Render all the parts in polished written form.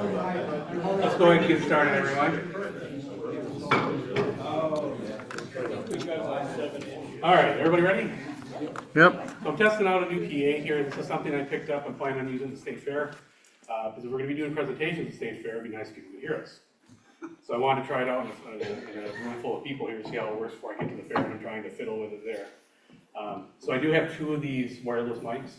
Let's go ahead and get started, everyone. All right, everybody ready? Yep. So I'm testing out a new PA here. This is something I picked up and plan on using at the state fair. Because if we're going to be doing presentations at the state fair, it'd be nice if people could hear us. So I wanted to try it out in a room full of people here to see how it works before I get to the fair, and I'm trying to fiddle with it there. So I do have 2 of these wireless mics.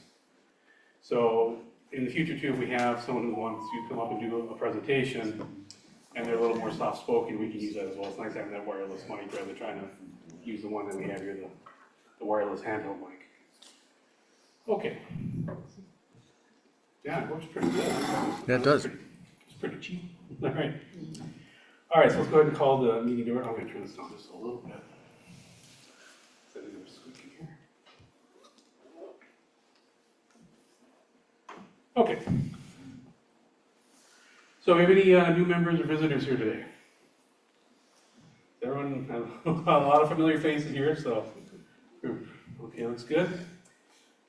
So in the future too, if we have someone who wants to come up and do a presentation, and they're a little more soft-spoken, we can use that as well. It's nice having that wireless mic rather than trying to use the one that we have here, the wireless handheld mic. Okay. Yeah, it works pretty good. Yeah, it does. It's pretty cheap. All right. All right, so let's go ahead and call the meeting to order. I'm going to turn this down just a little bit. So I'm squeaking here. Okay. So we have any new members or visitors here today? Everyone, a lot of familiar faces here, so okay, looks good.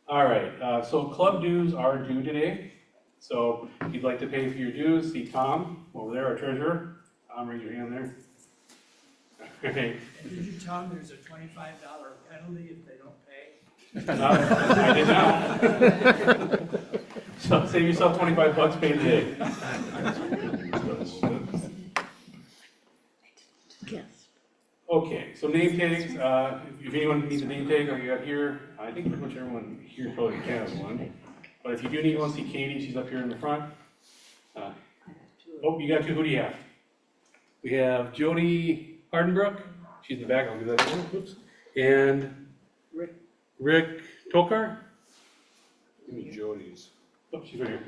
All right, so club dues are due today. So if you'd like to pay for your dues, see Tom over there, our treasurer. Tom, raise your hand there. Okay. And did you tell them there's a $25 penalty if they don't pay? I did not. So save yourself $25, pay today. Okay, so name tags, if anyone needs a name tag, I got here, I think pretty much everyone here probably has one. But if you do need one, see Katie, she's up here in the front. Oh, you got 2, who do you have? We have Jody Hardenbrook, she's in the back, I'll give that to her, oops. And Rick Tokar? Give me Jody's. Oh, she's right here.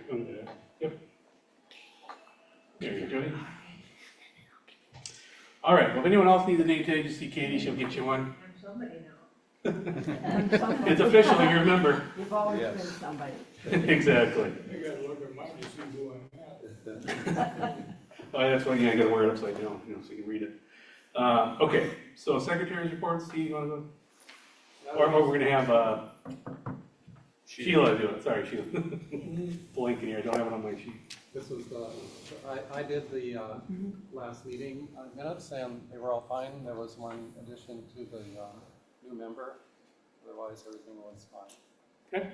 Yep. There you go, Jody. All right, well, if anyone else needs a name tag, just see Katie, she'll get you one. I'm somebody now. It's official, you remember. You've always Yes. been somebody. Exactly. I gotta look at mine to see who I'm at. Oh, that's why you gotta wear it upside down, so you can read it. Okay, so secretary's report, Steve, you wanna go? Or we're gonna have, Sheila do it, sorry, Sheila. Blanking here, I don't have it on my sheet. This was, I did the last meeting minutes, and they were all fine. There was one addition to the new member. Otherwise, everything was fine. Okay.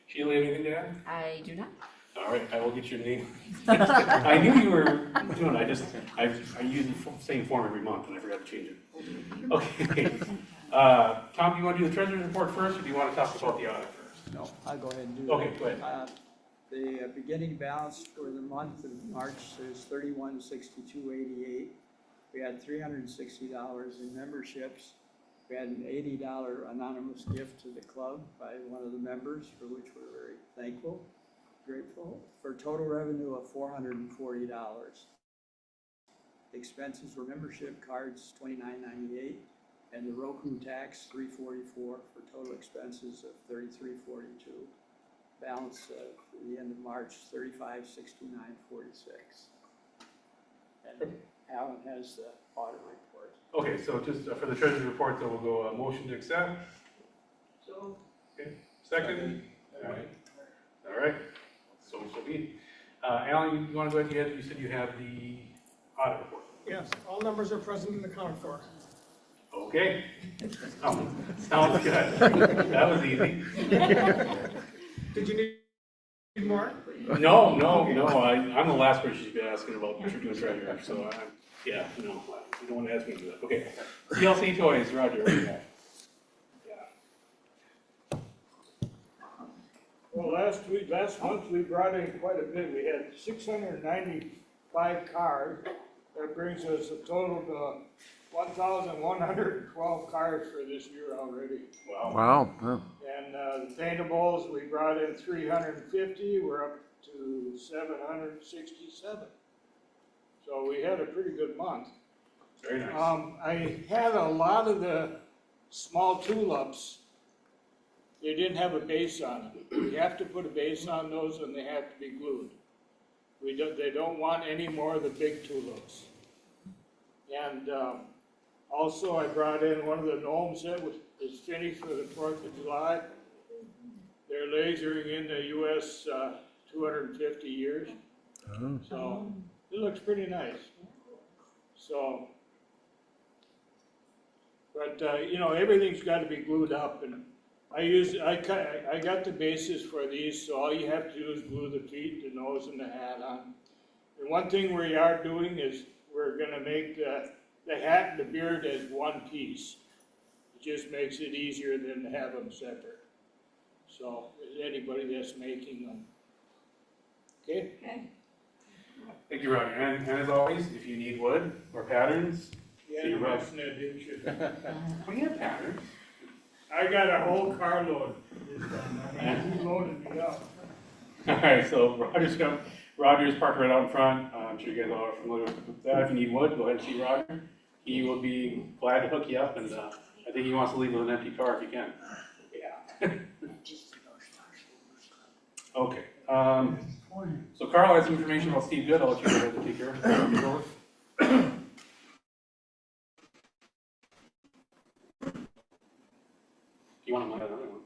Sheila, anything to add? I do not. All right, I will get your name. I knew you were doing it, I use the same form every month, and I forgot to change it. Okay. Tom, do you want to do the treasurer's report first, or do you want to talk about the audit first? No, I'll go ahead and do that. Okay, go ahead. The beginning balance for the month of March is $31,62.88. We had $360 in memberships. We had an $80 anonymous gift to the club by one of the members, for which we're very thankful, grateful, for total revenue of $440. Expenses were membership cards, $29.98, and the Roku tax, $344, for total expenses of $33.42. Balance at the end of March, $35,69.46. And Alan has the audit report. Okay, so just for the treasurer's report, so we'll go motion to accept. So, Okay, second. All right. So be. Alan, you want to go ahead? You said you have the audit report. Yes, all numbers are present and accounted for. Okay. Sounds good. That was easy. Did you need more? No. I'm the last person you'd be asking about doing treasurer, so you don't want to ask me to do that. Okay. TLC toys, Roger. What do you have? Well, last month we brought in quite a bit. We had 695 cars. That brings us a total to 1,112 cars for this year already. Wow. Wow. And the paintables, we brought in 350. We're up to 767. So we had a pretty good month. Very nice. I had a lot of the small tulips. They didn't have a base on them. You have to put a base on those, and they have to be glued. They don't want any more of the big tulips. And also, I brought in one of the gnomes that is finished for the 4th of July. They're lasering in the U.S. 250 years. Oh. So, it looks pretty nice. So, but, you know, everything's gotta be glued up, and I got the bases for these, so all you have to do is glue the feet, the nose, and the hat on. And one thing we are doing is we're gonna make the hat and the beard as one piece. It just makes it easier than to have them separate. So, anybody that's making them. Okay? Okay. Thank you, Roger. And as always, if you need wood or patterns, Yeah, see you Roger. mentioned that, didn't you? We have patterns. I got a whole carload this time. He loaded me up. All right, so Roger's parked right out in front. I'm sure you guys all are familiar with that. If you need wood, go ahead and see Roger. He will be glad to hook you up, and I think he wants to leave with an empty car if you can. Yeah. Okay. So Carl has some information about Steve Good. I'll let you go ahead and take care of it. You want to another one?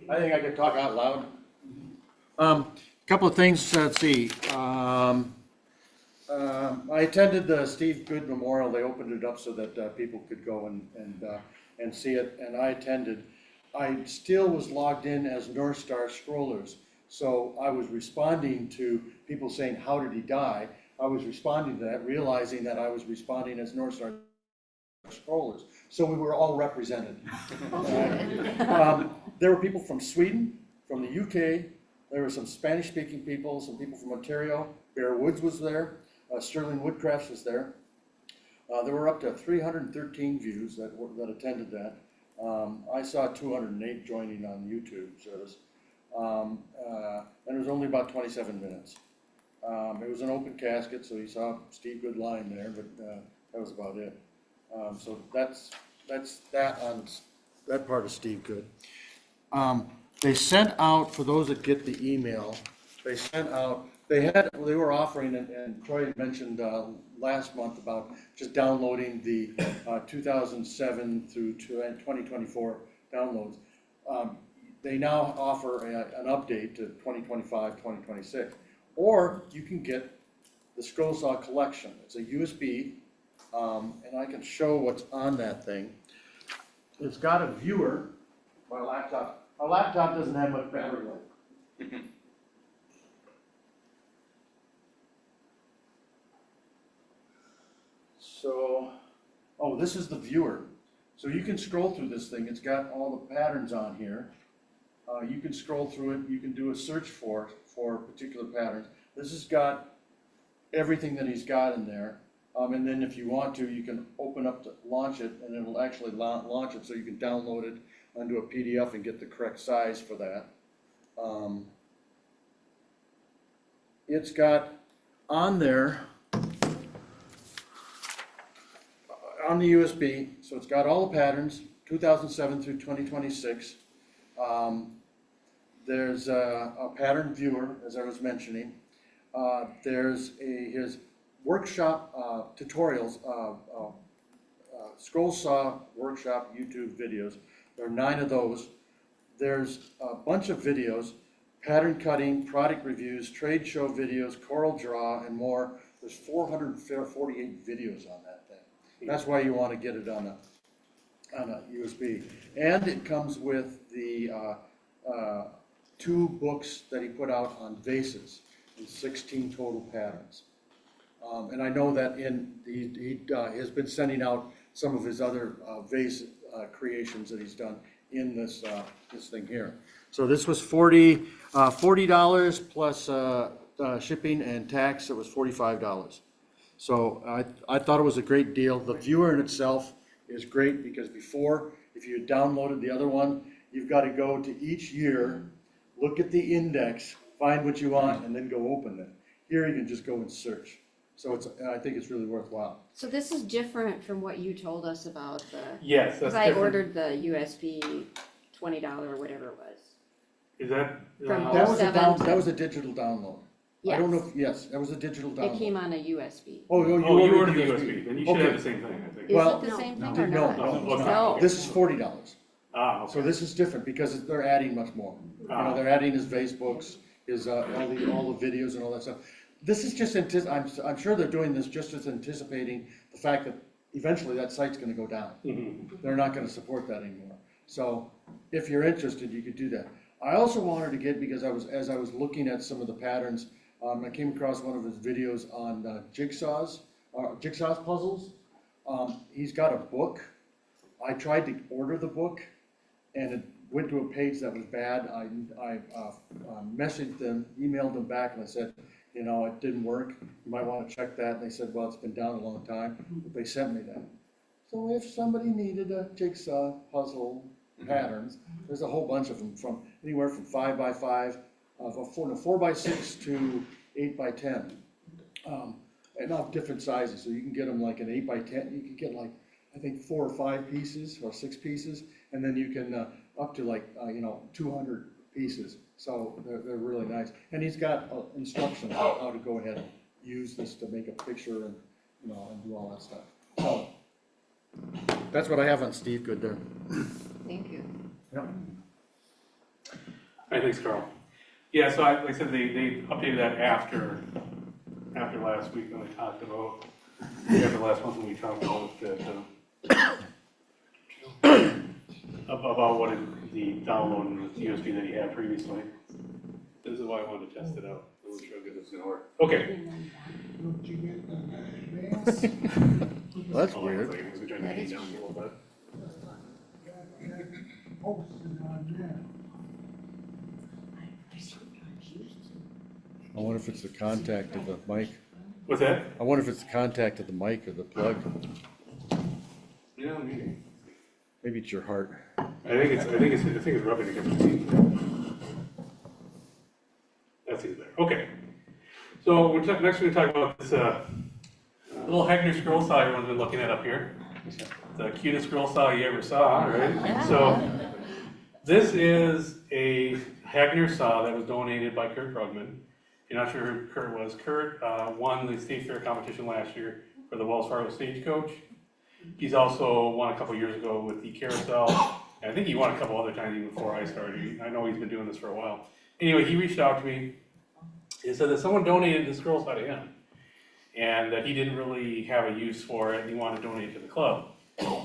I think I could talk out loud. Couple of things, let's see. I attended the Steve Good Memorial. They opened it up so that people could go and see it, and I attended. I still was logged in as NorthStar scrollers, so I was responding to people saying, "How did he die?" I was responding to that, realizing that I was responding as NorthStar scrollers. So we were all represented. There were people from Sweden, from the UK. There were some Spanish-speaking people, some people from Ontario. Bear Woods was there. Sterling Woodcrafts was there. There were up to 313 views that attended that. I saw 208 joining on YouTube service. And it was only about 27 minutes. It was an open casket, so you saw Steve Good lying there, but that was about it. So that's that on that part of Steve Good. They sent out, for those that get the email, they sent out, they were offering, and Troy had mentioned last month about just downloading the 2007 through 2024 downloads. They now offer an update to 2025, 2026. Or you can get the Scroll Saw collection. It's a USB, and I can show what's on that thing. It's got a viewer. My laptop doesn't have much battery life. So, this is the viewer. So you can scroll through this thing. It's got all the patterns on here. You can scroll through it. You can do a search for particular patterns. This has got everything that he's got in there. And then if you want to, you can open up to launch it, and it'll actually launch it, so you can download it onto a PDF and get the correct size for that. It's got on there, on the USB, so it's got all the patterns, 2007 through 2026. There's a pattern viewer, as I was mentioning. There's his workshop tutorials, Scroll Saw workshop YouTube videos. There are 9 of those. There's a bunch of videos, pattern cutting, product reviews, trade show videos, Coral Draw, and more. There's 448 videos on that thing. That's why you want to get it on a USB. And it comes with the 2 books that he put out on vases, and 16 total patterns. And I know that he has been sending out some of his other vase creations that he's done in this thing here. So this was $40 plus shipping and tax. It was $45. So I thought it was a great deal. The viewer in itself is great because before, if you had downloaded the other one, you've got to go to each year, look at the index, find what you want, and then go open it. Here you can just go and search. So I think it's really worthwhile. So this is different from what you told us about the, Yes, because that's I different. ordered the USB $20 or whatever it was. Is that? From That was a 07 that was a digital download. I don't know Yes. if, that was a digital download. It came on a USB. Oh, you Oh, you ordered ordered the USB, then you should have the same thing, I think. Is Well, it the same thing no, or not? no. This is $40. Ah, okay. So this is different because they're adding much more. You know, they're adding his vase books, his all the videos and all that stuff. this is just I'm sure they're doing this just as anticipating the fact that eventually that site's gonna go down. They're not gonna support that anymore. So if you're interested, you could do that. I also wanted to get, because as I was looking at some of the patterns, I came across one of his videos on jigsaw puzzles. He's got a book. I tried to order the book and it went to a page that was bad. I messaged them, emailed them back, and I said, you know, it didn't work. You might want to check that. And they said, well, it's been down a long time, but they sent me that. So if somebody needed a jigsaw puzzle patterns, there's a whole bunch of them, from anywhere from 5x5, 4x6 to 8x10, and of different sizes. So you can get them like an 8x10. You can get like, I think 4 or 5 pieces or 6 pieces, and then you can up to like 200 pieces. So they're really nice. And he's got instructions on how to go ahead and use this to make a picture and and do all that stuff. So that's what I have on Steve Good there. Thank you. Yeah. All right, thanks, Carl. Yeah, so like I said, they updated that after last week when we talked about, after last month when we talked about about what is the download and the USB that he had previously. This is why I wanted to test it out. I wasn't sure if this was gonna work. Okay. Well, that's Hold on a weird. second, because we're trying to hang down a little bit. I wonder if it's the contact of the mic. What's that? I wonder if it's the contact of the mic or the plug. Yeah, maybe. Maybe it's your heart. I think it's rubbing against the seat. That seems better. Okay. So next we're gonna talk about this little Hegner scroll saw everyone's been looking at up here. The cutest scroll saw you ever saw, right? So this is a Hegner saw that was donated by Kurt Krugman. If you're not sure who Kurt was, Kurt won the State Fair competition last year for the Wells Fargo Stagecoach. He's also won a couple years ago with the Carousel, and I think he won a couple other times even before I started. I know he's been doing this for a while. Anyway, he reached out to me and said that someone donated this scroll saw to him, and that he didn't really have a use for it, and he wanted to donate it to the club.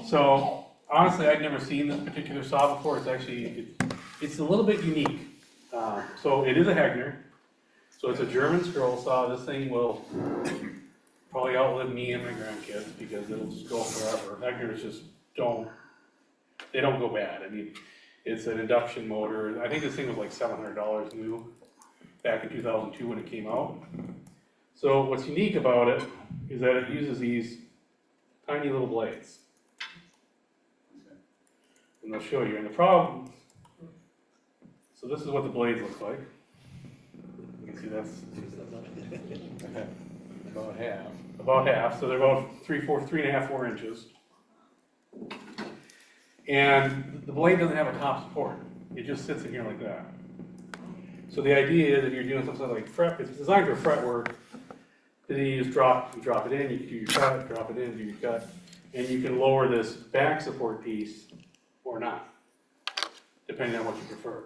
So honestly, I'd never seen this particular saw before. It's a little bit unique. So it is a Hegner. So it's a German scroll saw. This thing will probably outlive me and my grandkids because it'll just go forever. Hegners just don't go bad. I mean, it's an induction motor. I think this thing was like $700 new back in 2002 when it came out. So what's unique about it is that it uses these tiny little blades. And I'll show you. And the problem, so this is what the blades look like. You can see that's About half. about half, so they're about 3.5, 4 inches. And the blade doesn't have a top support. It just sits in here like that. So the idea is if you're doing something like fret, it's designed for fret work, then you just drop it in, you can do your cut, drop it in, do your cut, and you can lower this back support piece or not, depending on what you prefer.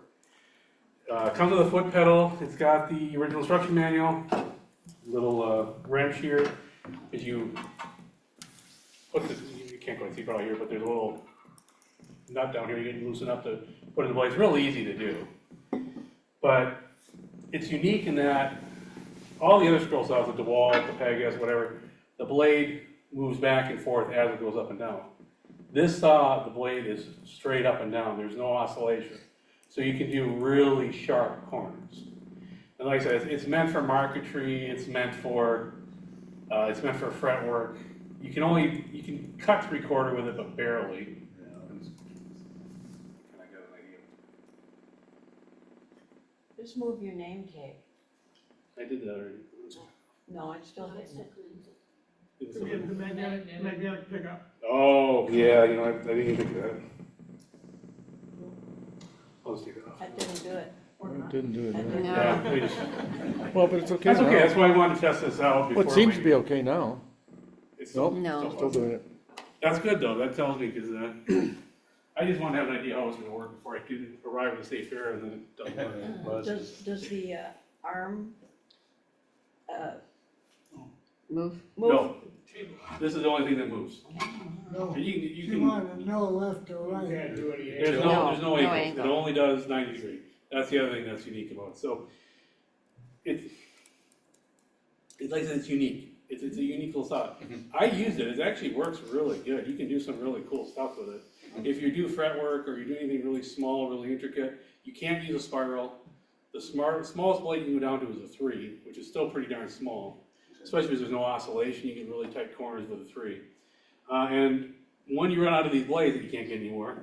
It comes with a foot pedal. It's got the original instruction manual, little wrench here. As you put this, you can't quite see probably here, but there's a little nut down here you can loosen up to put in the blade. It's really easy to do. But it's unique in that all the other scroll saws, the DeWalt, the Pegasus, whatever, the blade moves back and forth as it goes up and down. This saw, the blade is straight up and down. There's no oscillation. So you can do really sharp corners. And like I said, it's meant for marquetry. It's meant for fret work. You can cut 3/4 with it, but barely. Can I get an idea? Just move your name tag. I did that already. No, it's still hidden. The magnetic pickup. Oh, yeah, I didn't even think of that. I'll just take it off. That didn't do it. It didn't do it. That no. didn't- Yeah, we just, Well, but it's okay that's now. okay, that's why I wanted to test this out before. Well, it seems we- to be okay now. it's still- Nope. No. Still doing it. That's good though, that tells me, because I just want to have an idea how it's gonna work before I do arrive at the state fair and then it doesn't work. But Does the arm Move. No. This is the only thing that moves. No, You she can, wanted to know left or You right. can't do any. there's no No angles. angle. It only does 90 degree. That's the other thing that's unique about it. So it's like I said, it's unique. It's a unique little saw. I used it. It actually works really good. You can do some really cool stuff with it. If you do fret work or you do anything really small, really intricate, you can't use a spiral. The smallest blade you can go down to is a 3, which is still pretty darn small. Especially because there's no oscillation, you get really tight corners with a 3. And when you run out of these blades that you can't get anymore,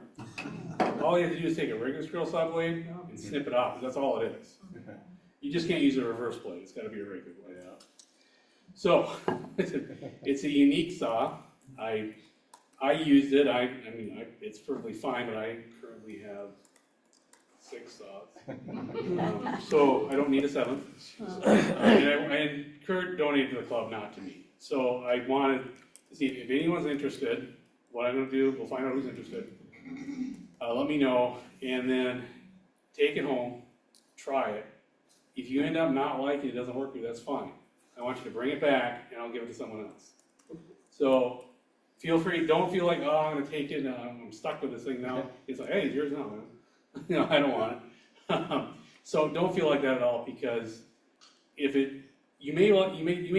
all you have to do is take a regular scroll saw blade and snip it off. That's all it is. You just can't use a reverse blade. It's got to be a regular blade. So it's a unique saw. I used it. I mean, it's perfectly fine, but I currently have 6 saws. So I don't need a 7th. And Kurt donated to the club, not to me. So I wanted to see if anyone's interested. What I'm going to do, we'll find out who's interested. Let me know, and then take it home, try it. If you end up not liking it, doesn't work with you, that's fine. I want you to bring it back, and I'll give it to someone else. So feel free. Don't feel like, oh, I'm going to take it, and I'm stuck with this thing now. It's like, hey, it's yours now, man. You know, I don't want it. So don't feel like that at all, because if it, you may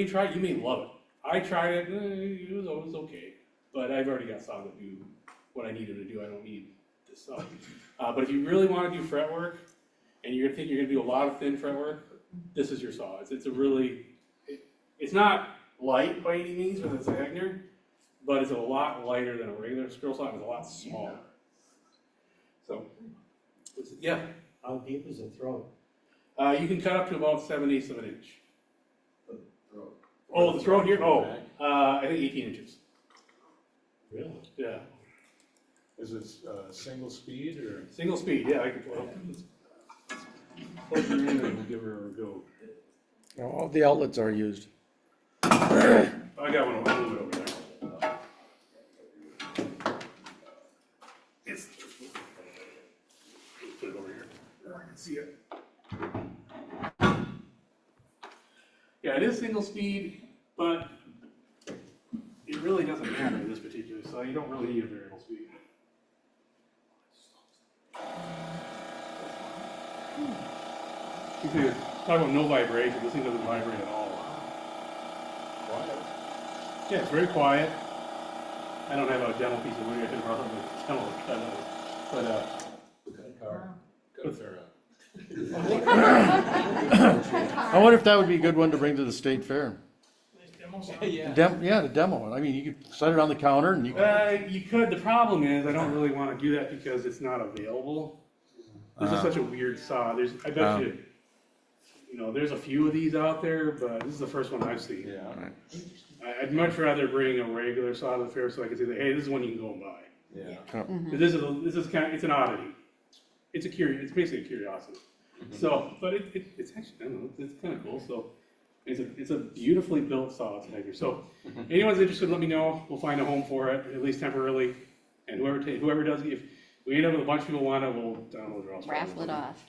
try it, you may love it. I tried it, it was okay, but I've already got saw to do what I needed to do. I don't need this saw. But if you really want to do fret work, and you're going to do a lot of thin fret work, this is your saw. It's a really, it's not light by any means with its Wagner, but it's a lot lighter than a regular scroll saw. It's a lot smaller. So, yeah. How deep is the throat? You can cut up to about 7/8 of an inch. Oh, the throat here? Oh, I think 18 inches. Really? Yeah. Is it single speed or? Single speed, yeah, I can pull it up. Plug her in and we'll give her a go. All the outlets are used. I got one over there. It's, put it over here where I can see it. Yeah, it is single speed, but it really doesn't matter in this particular saw. You don't really need a variable speed. You can talk about no vibration. This thing doesn't vibrate at all. Quiet. Yeah, it's very quiet. I don't have a demo piece of wood. I could probably demo it, cut it. But Good car. Good car. I wonder if that would be a good one to bring to the state fair. Yeah. Yeah, to demo it. I mean, you could set it on the counter and you could. you could. The problem is, I don't really want to do that because it's not available. This is such a weird saw. I bet you, there's a few of these out there, but this is the first one I've seen. Yeah. I'd much rather bring a regular saw to the fair so I can say, hey, this is one you can go and buy. Yeah. This is kind of, it's an oddity. It's basically a curiosity. So, but it's actually, I don't know, it's kind of cool. So, it's a beautifully built saw. It's Wagner. So, anyone's interested, let me know. We'll find a home for it, at least temporarily. And whoever does, if we end up with a bunch of people want it, we'll download it. Raffle it off.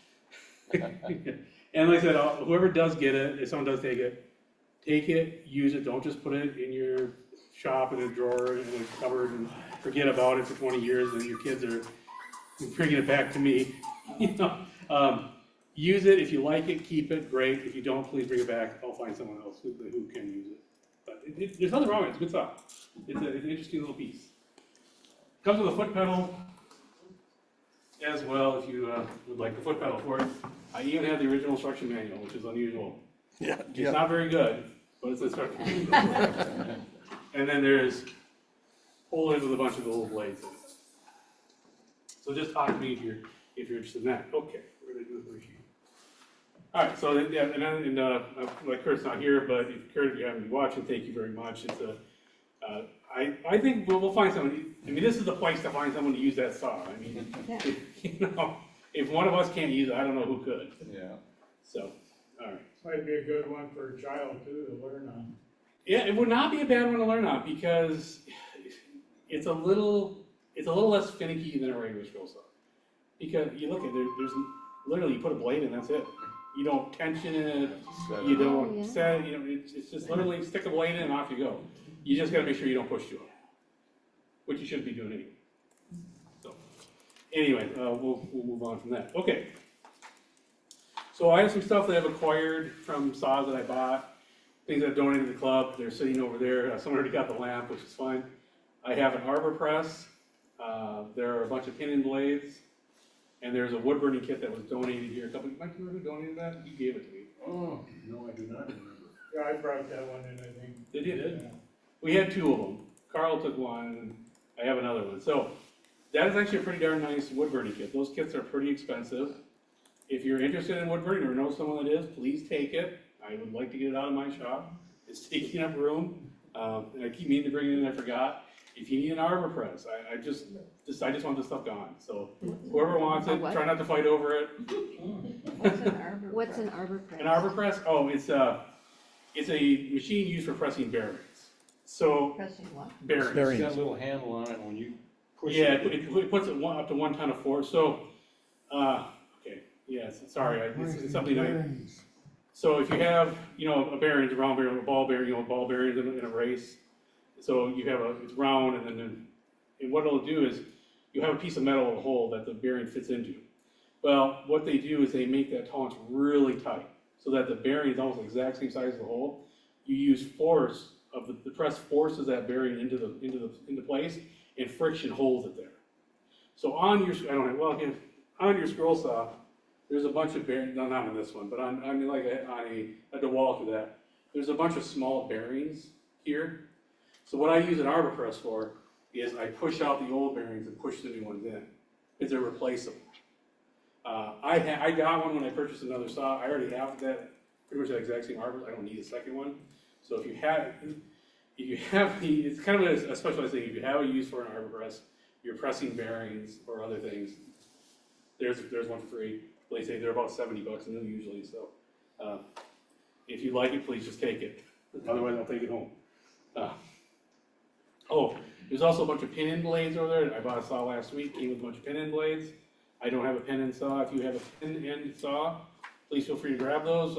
And like I said, whoever does get it, if someone does take it, use it. Don't just put it in your shop in a drawer in a cupboard and forget about it for 20 years, and your kids are bringing it back to me. Use it. If you like it, keep it. Great. If you don't, please bring it back. I'll find someone else who can use it. But there's nothing wrong with it. It's a good saw. It's an interesting little piece. Comes with a foot pedal as well, if you would like the foot pedal for it. I even have the original instruction manual, which is unusual. Yeah. It's not very good, but it's an instruction manual. And then there's holders with a bunch of little blades in it. So just talk to me if you're interested in that. Okay, we're gonna do the sheet. All right, so yeah, and like Kurt's not here, but if Kurt, if you haven't been watching, thank you very much. It's I think we'll find someone. I mean, this is the place to find someone to use that saw. I mean, if one of us can't use it, I don't know who could. Yeah. So, all right. Might be a good one for a child too to learn on. Yeah, it would not be a bad one to learn on because it's a little less finicky than a regular scroll saw. Because you look at there's literally you put a blade in, that's it. You don't tension it, Set you it. don't yeah. set, you know, it's just literally stick a blade in and off you go. You just gotta make sure you don't push too hard, which you shouldn't be doing anyway. So, anyway, we'll move on from that. Okay. So I have some stuff that I've acquired from saws that I bought, things I've donated to the club. They're sitting over there. Someone already got the lamp, which is fine. I have an arbor press. There are a bunch of pinion blades, and there's a wood burning kit that was donated here. Mike, you remember who donated that? You gave it to me. Oh, no, I do not remember. Yeah, I brought that one in, I think. Did you? We had two of them. Carl took one, and I have another one. So that is actually a pretty darn nice wood burning kit. Those kits are pretty expensive. If you're interested in wood burning or know someone that is, please take it. I would like to get it out of my shop. It's taking up room, and I keep meaning to bring it in, I forgot. If you need an arbor press, I just want this stuff gone. So whoever wants A it, what? try not to fight over it. What's an arbor? What's an arbor press? An arbor press, oh, it's a machine used for pressing bearings. So, Pressing what? bearings. Bearings. It's got a little handle on it when you push Yeah, it. it puts it up to 1 ton of force, so, okay, yes, sorry, it's something I, so if you have, you know, a bearing, a round bearing, a ball bearing, you know, ball bearings in a race, so you have it's round, and what it'll do is, you have a piece of metal with a hole that the bearing fits into. Well, what they do is they make that tolerance really tight, so that the bearing is almost the exact same size as the hole. You use force of the press forces that bearing into place, and friction holds it there. So on your, on your scroll saw, there's a bunch of bearings, no, not on this one, but on like a DeWalt or that, there's a bunch of small bearings here. So what I use an arbor press for is I push out the old bearings and push the new ones in, because they're replaceable. I got one when I purchased another saw. I already have that, pretty much that exact same arbor. I don't need a second one. So if you have it's kind of a specialized thing. If you have a use for an arbor press, you're pressing bearings or other things, there's one for free. They say they're about $70 new usually. So if you like it, please just take it. Otherwise, I'll take it home. Oh, there's also a bunch of pinion blades over there. I bought a saw last week. Came with a bunch of pinion blades. I don't have a pin and saw. If you have a pin and saw, please feel free to grab those.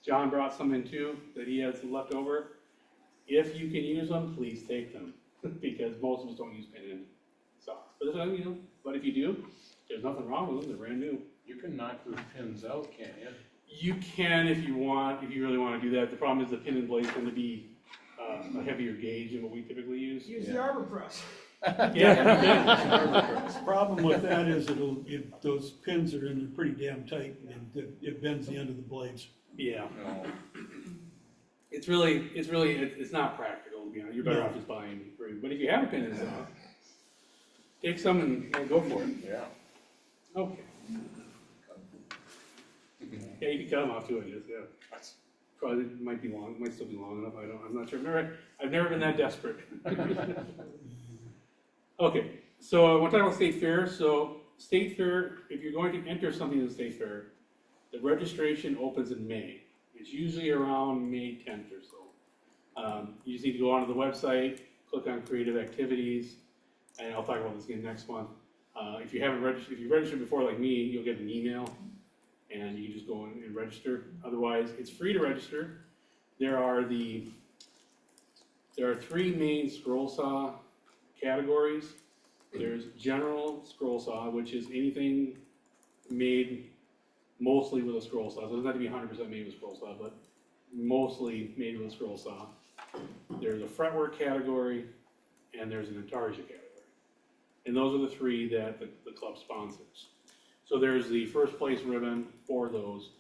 John brought some in too that he has left over. If you can use them, please take them because most of us don't use pin and saws. But if you do, there's nothing wrong with them. They're brand new. You can knock those pins out, can't you? You can if you want, if you really want to do that. The problem is the pin and blades tend to be a heavier gauge than what we typically use. Use the arbor press. Yeah. Problem with that is those pins are in there pretty damn tight and it bends the end of the blades. Yeah. No. It's not practical to be honest. You're better off just buying free. But if you have a pin and saw, take some and go for it. Yeah. Okay. Yeah, you can cut them off too, I guess, yeah. Probably might be long, might still be long enough, I'm not sure. I've never been that desperate. Okay, so I want to talk about State Fair. So State Fair, if you're going to enter something in the State Fair, the registration opens in May. It's usually around May 10th or so. You just need to go onto the website, click on Creative Activities, and I'll talk about this again next month. If you haven't registered, if you registered before like me, you'll get an email, and you can just go in and register. Otherwise, it's free to register. There are 3 main scroll saw categories. There's general scroll saw, which is anything made mostly with a scroll saw. So it doesn't have to be 100% made with a scroll saw, but mostly made with a scroll saw. There's a fretwork category, and there's an intarsia category. And those are the 3 that the club sponsors. So there's the first place ribbon for those,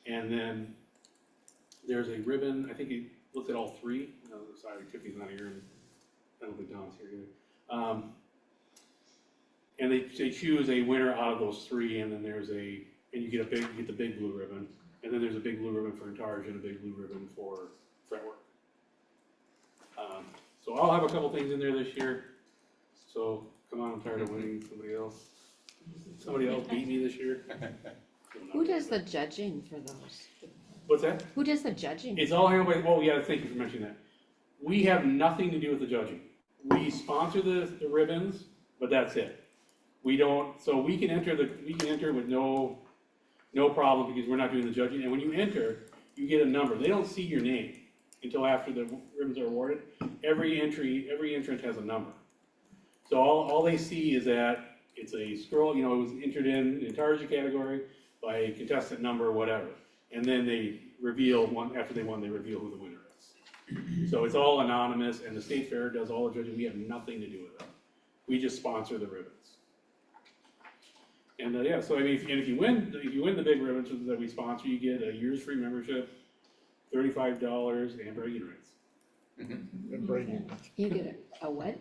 and then there's a ribbon, I think he looked at all 3. No, sorry, Tiffany's not here, and I don't think Don's here either. And they choose a winner out of those 3, and then you get the big blue ribbon, and then there's a big blue ribbon for intarsia and a big blue ribbon for fretwork. So I'll have a couple things in there this year. So come on, I'm tired of winning somebody else beat me this year. Who does the judging for those? What's that? Who does the judging? It's all handled by, oh yeah, thank you for mentioning that. We have nothing to do with the judging. We sponsor the ribbons, but that's it. We don't, so we can enter with no, no problem, because we're not doing the judging, and when you enter, you get a number, they don't see your name until after the ribbons are awarded. Every entrant has a number. So all they see is that it's a scroll, it was entered in the Intarsia category by a contestant number or whatever. And then they reveal, after they won, they reveal who the winner is. So it's all anonymous, and the State Fair does all the judging, we have nothing to do with it. We just sponsor the ribbons. And yeah, so I mean, if you win the big ribbons that we sponsor, you get a year's free membership, $35, and bragging rights. And bragging, You get a what?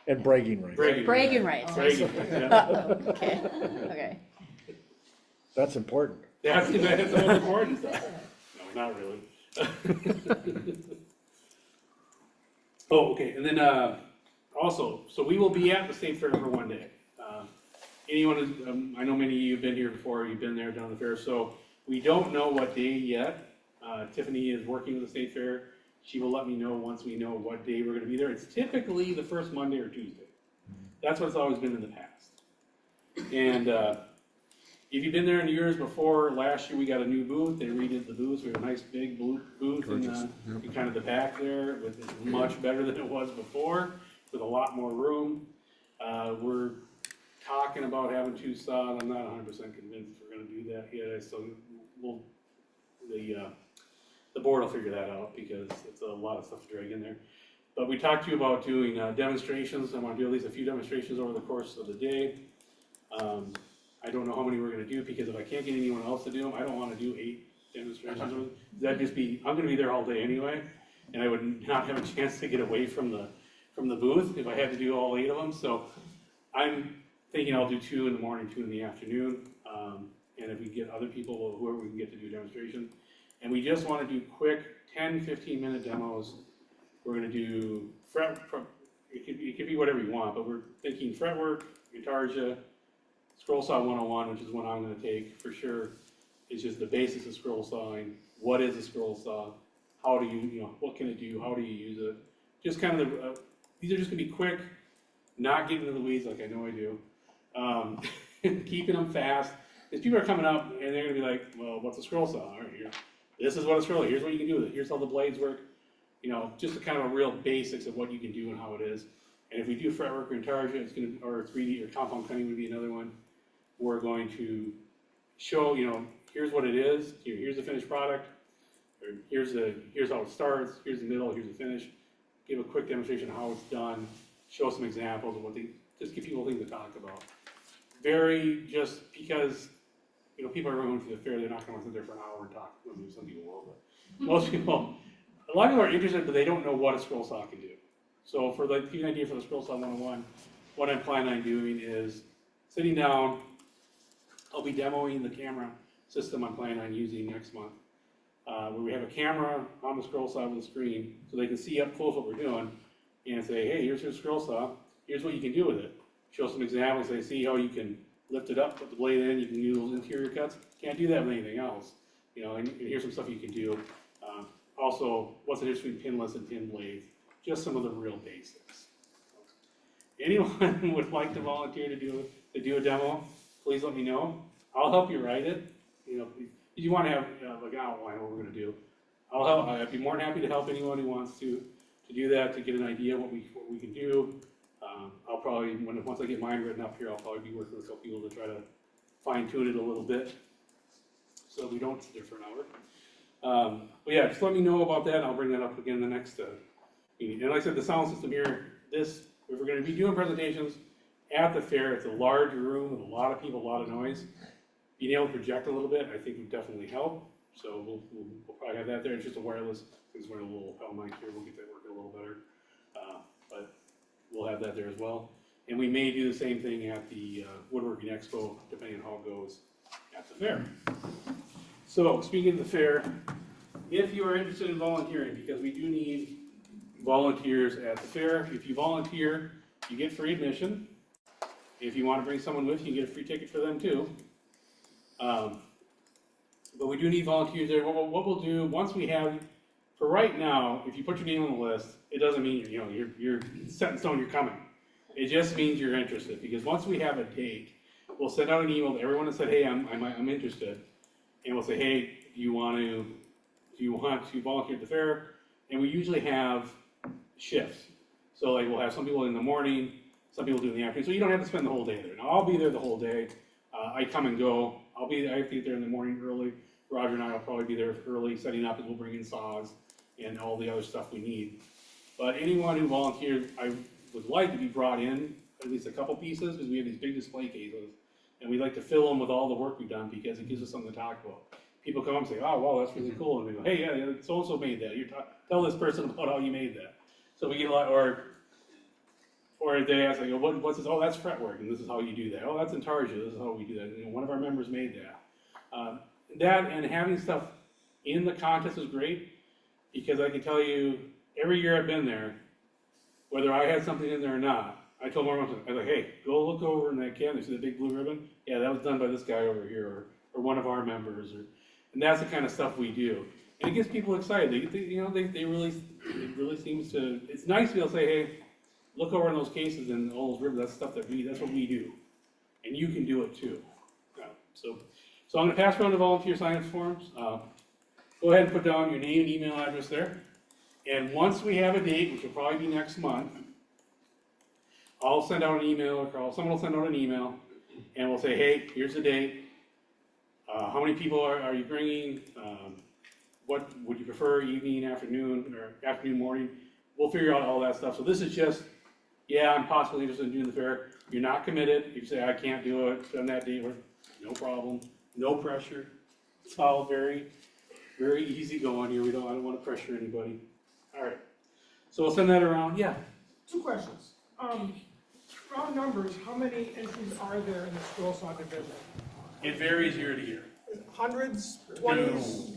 and bragging rights. Bragging rights. Bragging rights, yeah. Okay, okay. That's important. That's the most important stuff. No, not really. Oh, okay, and then, also, so we will be at the State Fair for one day. Anyone who's, I know many of you have been here before, you've been there, done the fair, so we don't know what day yet. Tiffany is working with the State Fair. She will let me know once we know what day we're gonna be there. It's typically the first Monday or Tuesday. That's what it's always been in the past. And, if you've been there in years before, last year we got a new booth, they redid the booth, we have a nice big booth in kind of the back there, it's much better than it was before, with a lot more room. We're talking about having two saws, I'm not 100% convinced if we're gonna do that yet, so the board will figure that out, because it's a lot of stuff to drag in there. But we talked to you about doing demonstrations. I wanna do at least a few demonstrations over the course of the day. I don't know how many we're gonna do, because if I can't get anyone else to do them, I don't wanna do 8 demonstrations. That'd just be, I'm gonna be there all day anyway, and I would not have a chance to get away from the booth if I had to do all 8 of them. So I'm thinking I'll do 2 in the morning, 2 in the afternoon, and if we get other people, whoever we can get to do a demonstration. And we just wanna do quick 10, 15-minute demos. We're gonna do it could be whatever you want, but we're thinking fretwork, Intarsia, Scroll Saw 101, which is one I'm gonna take for sure. It's just the basics of scroll sawing. What is a scroll saw? How do you, what can it do? How do you use it? Just kind of these are just gonna be quick, not getting into the weeds like I know I do. Keeping them fast. Because people are coming up and they're gonna be like, well, what's a scroll saw? All right, here. This is what a scroll is. Here's what you can do with it. Here's how the blades work. Just the kind of real basics of what you can do and how it is. And if we do fretwork or Intarsia, it's gonna, or 3D or compound cutting would be another one. We're going to show, here's what it is. Here's the finished product. Or here's how it starts. Here's the middle. Here's the finish. Give a quick demonstration of how it's done. Show some examples of what just give people things to talk about. Just because, people are going to the fair, they're not gonna want to sit there for an hour and talk. Some people will, but most people, a lot of people are interested, but they don't know what a scroll saw can do. So for give you an idea for the Scroll Saw 101, what I'm planning on doing is sitting down. I'll be demoing the camera system I'm planning on using next month, where we have a camera on the scroll saw with a screen, so they can see up close what we're doing, and say, hey, here's your scroll saw, here's what you can do with it. Show some examples, they see how you can lift it up, put the blade in, you can use those interior cuts. Can't do that with anything else, and here's some stuff you can do. Also, what's the difference between pinless and pin blades? Just some of the real basics. Anyone would like to volunteer to do a demo, please let me know. I'll help you write it. If you want to have like an outline of what we're going to do, I'll help. I'd be more than happy to help anyone who wants to do that, to get an idea of what we can do. I'll probably, once I get mine written up here, I'll probably be working with a couple people to try to fine tune it a little bit, so we don't sit there for an hour. But yeah, just let me know about that, and I'll bring that up again in the next meeting. And like I said, the sound system here, if we're going to be doing presentations at the fair, it's a large room with a lot of people, a lot of noise. Being able to project a little bit, I think would definitely help. So we'll probably have that there. It's just a wireless, because we're a little L mic here, we'll get that working a little better. But we'll have that there as well. And we may do the same thing at the Woodworking Expo, depending on how it goes at the fair. So speaking of the fair, if you are interested in volunteering, because we do need volunteers at the fair. If you volunteer, you get free admission. If you want to bring someone with you, you get a free ticket for them too. But we do need volunteers there. What we'll do, once we have, for right now, if you put your name on the list, it doesn't mean you're set in stone, you're coming. It just means you're interested, because once we have a date, we'll send out an email to everyone that said, hey, I'm interested. and we'll say, hey, do you want to volunteer at the fair? And we usually have shifts. So like we'll have some people in the morning, some people do in the afternoon, so you don't have to spend the whole day there. Now, I'll be there the whole day. I come and go. I have to get there in the morning early. Roger and I will probably be there early, setting up, and we'll bring in saws and all the other stuff we need. But anyone who volunteers, I would like to be brought in at least a couple pieces, because we have these big display cases, and we like to fill them with all the work we've done, because it gives us something to talk about. People come and say, oh, wow, that's really cool, and we go, hey, yeah, so-and-so made that. Tell this person about how you made that. So we get a lot, or they ask, like, what's this? Oh, that's fretwork, and this is how you do that. Oh, that's intarsia, this is how we do that. You know, one of our members made that. That and having stuff in the contest is great, because I can tell you, every year I've been there, whether I had something in there or not, I told Mark, I was like, hey, go look over in that cabinet, see the big blue ribbon? Yeah, that was done by this guy over here, or one of our members, and that's the kind of stuff we do. And it gets people excited. It really seems to, it's nice to be able to say, hey, look over in those cases and all those ribbons, that's stuff that's what we do. And you can do it too. So I'm gonna pass around the volunteer sign-up forms. Go ahead and put down your name and email address there. And once we have a date, which will probably be next month, I'll send out an email, or someone will send out an email, and we'll say, hey, here's the date. How many people are you bringing? What would you prefer, evening, afternoon, or afternoon, morning? We'll figure out all that stuff. So this is just, yeah, I'm possibly interested in doing the fair. You're not committed. You say, I can't do it on that date. No problem. No pressure. It's all very, very easy going here. I don't want to pressure anybody. All right. So we'll send that around. Yeah. 2 questions. Round numbers, how many entries are there in the Scroll Saw division? It varies year to year. Hundreds, 20s,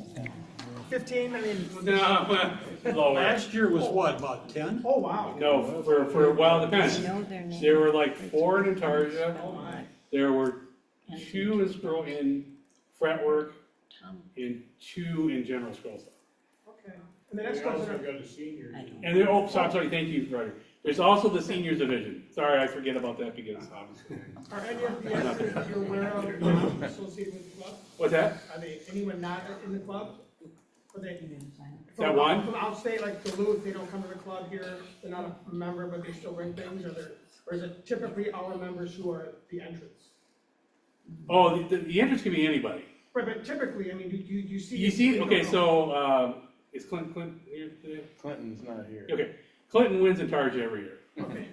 15? I mean, No, lower. Last year was what, about 10? oh wow. No, for well, it depends. Know their name. There were like 4 in Intarsia. Oh my. There were 2 in fretwork, and 2 in general scroll saw. Okay. And the next We also question, got a senior. And then, oh, sorry, thank you, Roger. There's also the seniors division. Sorry, I forget about that because obviously. are any of the entries that you're aware of not associated with the club? What's that? Are they anyone not in the club? Are they? That one? From outstate, like Duluth, they don't come to the club here, they're not a member, but they still bring things, or is it typically our members who are the entrants? Oh, the entrance can be anybody. Right, but typically, I mean, do you see? You see, okay, so, is Clinton here today? Clinton's not here. Okay, Clinton wins Intarsia every year. Okay.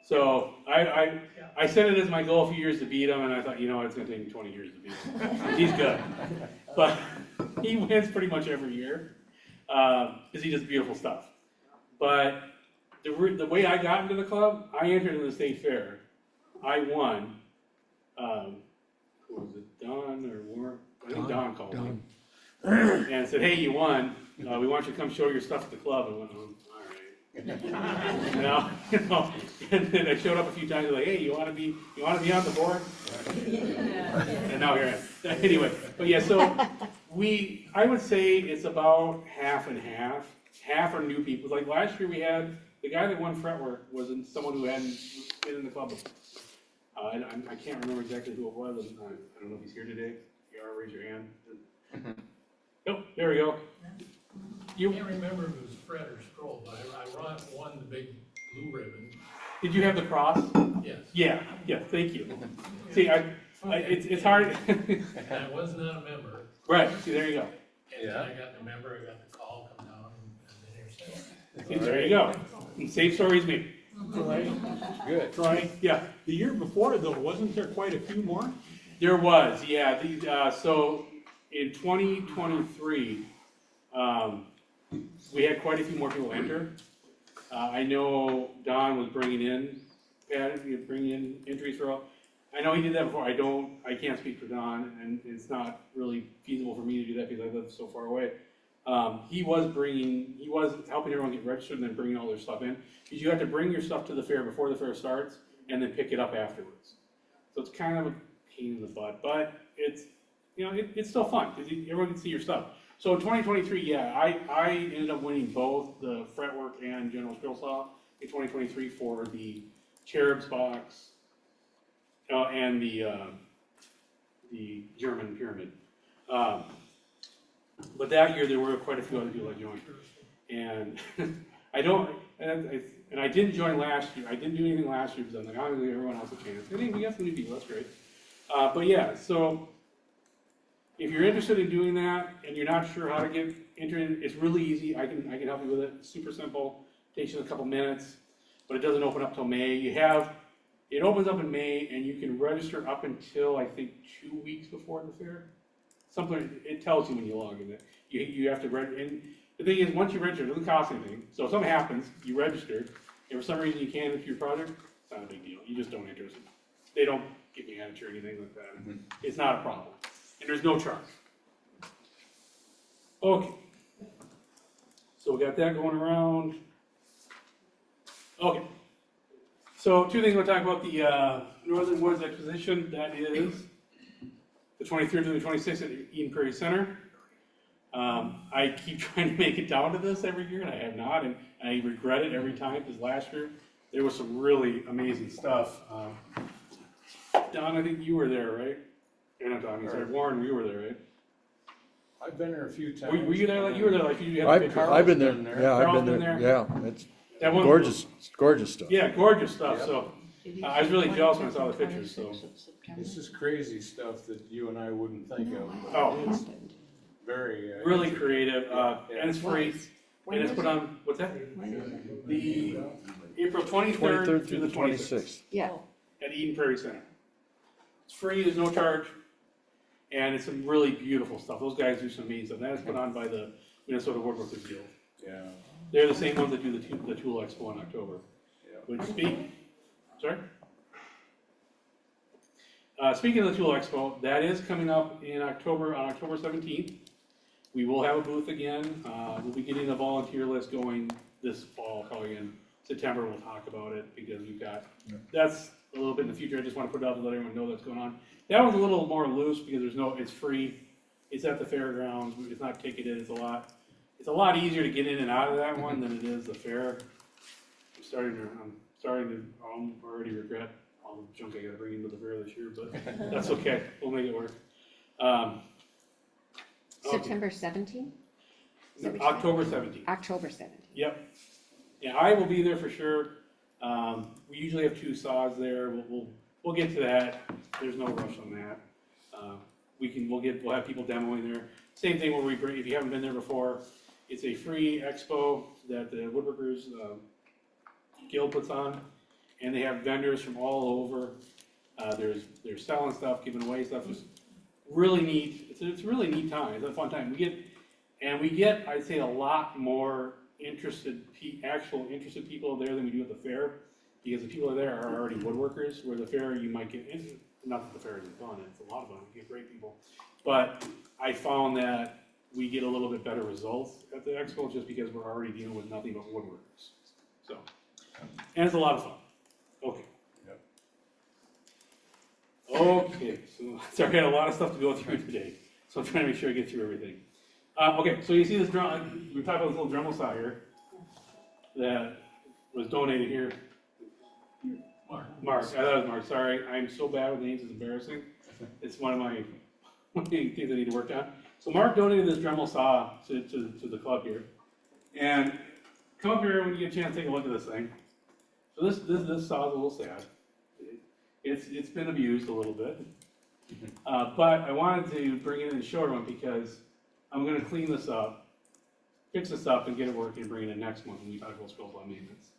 So I set it as my goal a few years to beat him, and I thought, it's gonna take me 20 years to beat him. He's good. But he wins pretty much every year, because he does beautiful stuff. But the way I got into the club, I entered in the state fair. I won, who was it, Don or Warren? I think Don called me. And said, hey, you won, we want you to come show your stuff at the club. And I went, all right. And then I showed up a few times, like, hey, you wanna be on the board? And now here I am. Anyway, but yeah, so I would say it's about half and half. Half are new people. Like last year we had, the guy that won fretwork was someone who hadn't been in the club before. I can't remember exactly who it was. I don't know if he's here today. If you are, raise your hand. Nope, there we go. I can't remember if it was Fred or Scroll, but I won the big blue ribbon. Did you have the cross? Yes. Yeah, thank you. See, it's hard. And I was not a member. Right, see, there you go. And then I got the member, I got the call, come down, and then See, there you go. Same story as me. Good. Troy, Yeah, the year before though, wasn't there quite a few more? there was, yeah. So in 2023, we had quite a few more people enter. I know Don was bringing in entries for all. I know he did that before. I can't speak for Don, and it's not really feasible for me to do that because I live so far away. He was helping everyone get registered and then bringing all their stuff in. Because you have to bring your stuff to the fair before the fair starts and then pick it up afterwards. So it's kind of a pain in the butt, but it's still fun because everyone can see your stuff. So in 2023, I ended up winning both the fretwork and general scroll saw in 2023 for the cherubs box and the German pyramid. But that year, there were quite a few other people that joined. And I don't, and I didn't join last year. I didn't do anything last year because I'm like, I'm gonna give everyone else a chance. And hey, we got some new people, that's great. But yeah, so if you're interested in doing that and you're not sure how to get entered, it's really easy. I can help you with it. It's super simple. Takes you a couple minutes, but it doesn't open up till May. It opens up in May and you can register up until I think 2 weeks before the fair. Something, it tells you when you log in. You have to register. And the thing is, once you register, it doesn't cost anything. So if something happens, you register, and for some reason you can't enter your project, it's not a big deal. You just don't enter it. They don't give you an answer or anything like that. It's not a problem. And there's no charge. Okay. So we got that going around. Okay. So 2 things we'll talk about the Northern Woods Exposition. That is the 23rd to the 26th at the Eden Prairie Center. I keep trying to make it down to this every year, and I have not, and I regret it every time, because last year there was some really amazing stuff. Don, I think you were there, right? You're not Don, sorry, Warren, you were there, right? I've been there a few times. Were you there, like, you were there, like, you had a picture? I've been there, yeah, I've Carl's been there, yeah, it's That one- gorgeous, gorgeous stuff. Yeah, gorgeous stuff, Yep. so, I was really jealous when I saw the pictures, so. This is crazy stuff that you and I wouldn't think of. But Oh. it's very Really creative, Yeah. and it's free, and it's put on, what's that? The April 23rd 23rd through the 26th Yeah. at Eden Prairie Center. It's free, there's no charge, and it's some really beautiful stuff. Those guys do some amazing stuff. That is put on by the Minnesota Woodworkers Guild. Yeah. They're the same ones that do the Tool Expo in October. Yeah. Which sorry? Speaking of the Tool Expo, that is coming up in October, on October 17th. We will have a booth again. We'll be getting the volunteer list going this fall, probably in September. We'll talk about it because we've got, that's a little bit in the future. I just want to put it out to let everyone know that's going on. That one's a little more loose because it's free. It's at the fairgrounds. It's not ticketed. It's a lot easier to get in and out of that one than it is the fair. I'm starting to already regret all the junk I gotta bring into the fair this year, but that's okay. We'll make it work. Okay. September 17th? October 17th. October 17th. Yep. Yeah, I will be there for sure. We usually have 2 saws there. We'll get to that. There's no rush on that. We'll have people demoing there. Same thing where if you haven't been there before, it's a free expo that the Woodworkers Guild puts on, and they have vendors from all over. They're selling stuff, giving away stuff. It's really neat. It's a really neat time. It's a fun time. We get, I'd say, a lot more actual interested people there than we do at the fair, because the people there are already woodworkers, where the fair you might get, not that the fair isn't fun, it's a lot of fun, we get great people. But I found that we get a little bit better results at the expo just because we're already dealing with nothing but woodworkers. So, and it's a lot of fun. Okay. Yep. Okay, so sorry, I had a lot of stuff to go through today, so I'm trying to make sure I get through everything. Okay, so you see this drum, we talked about this little Dremel saw here that was donated here. Mark, I thought it was Mark, sorry, I'm so bad with names, it's embarrassing. It's one of my things I need to work on. So Mark donated this Dremel saw to the club here. And come up here when you get a chance to take a look at this thing. So this saw is a little sad. It's been abused a little bit. But I wanted to bring it in and show everyone because I'm gonna clean this up, fix this up, and get it working and bring it in next month when we talk about Scroll Saw maintenance.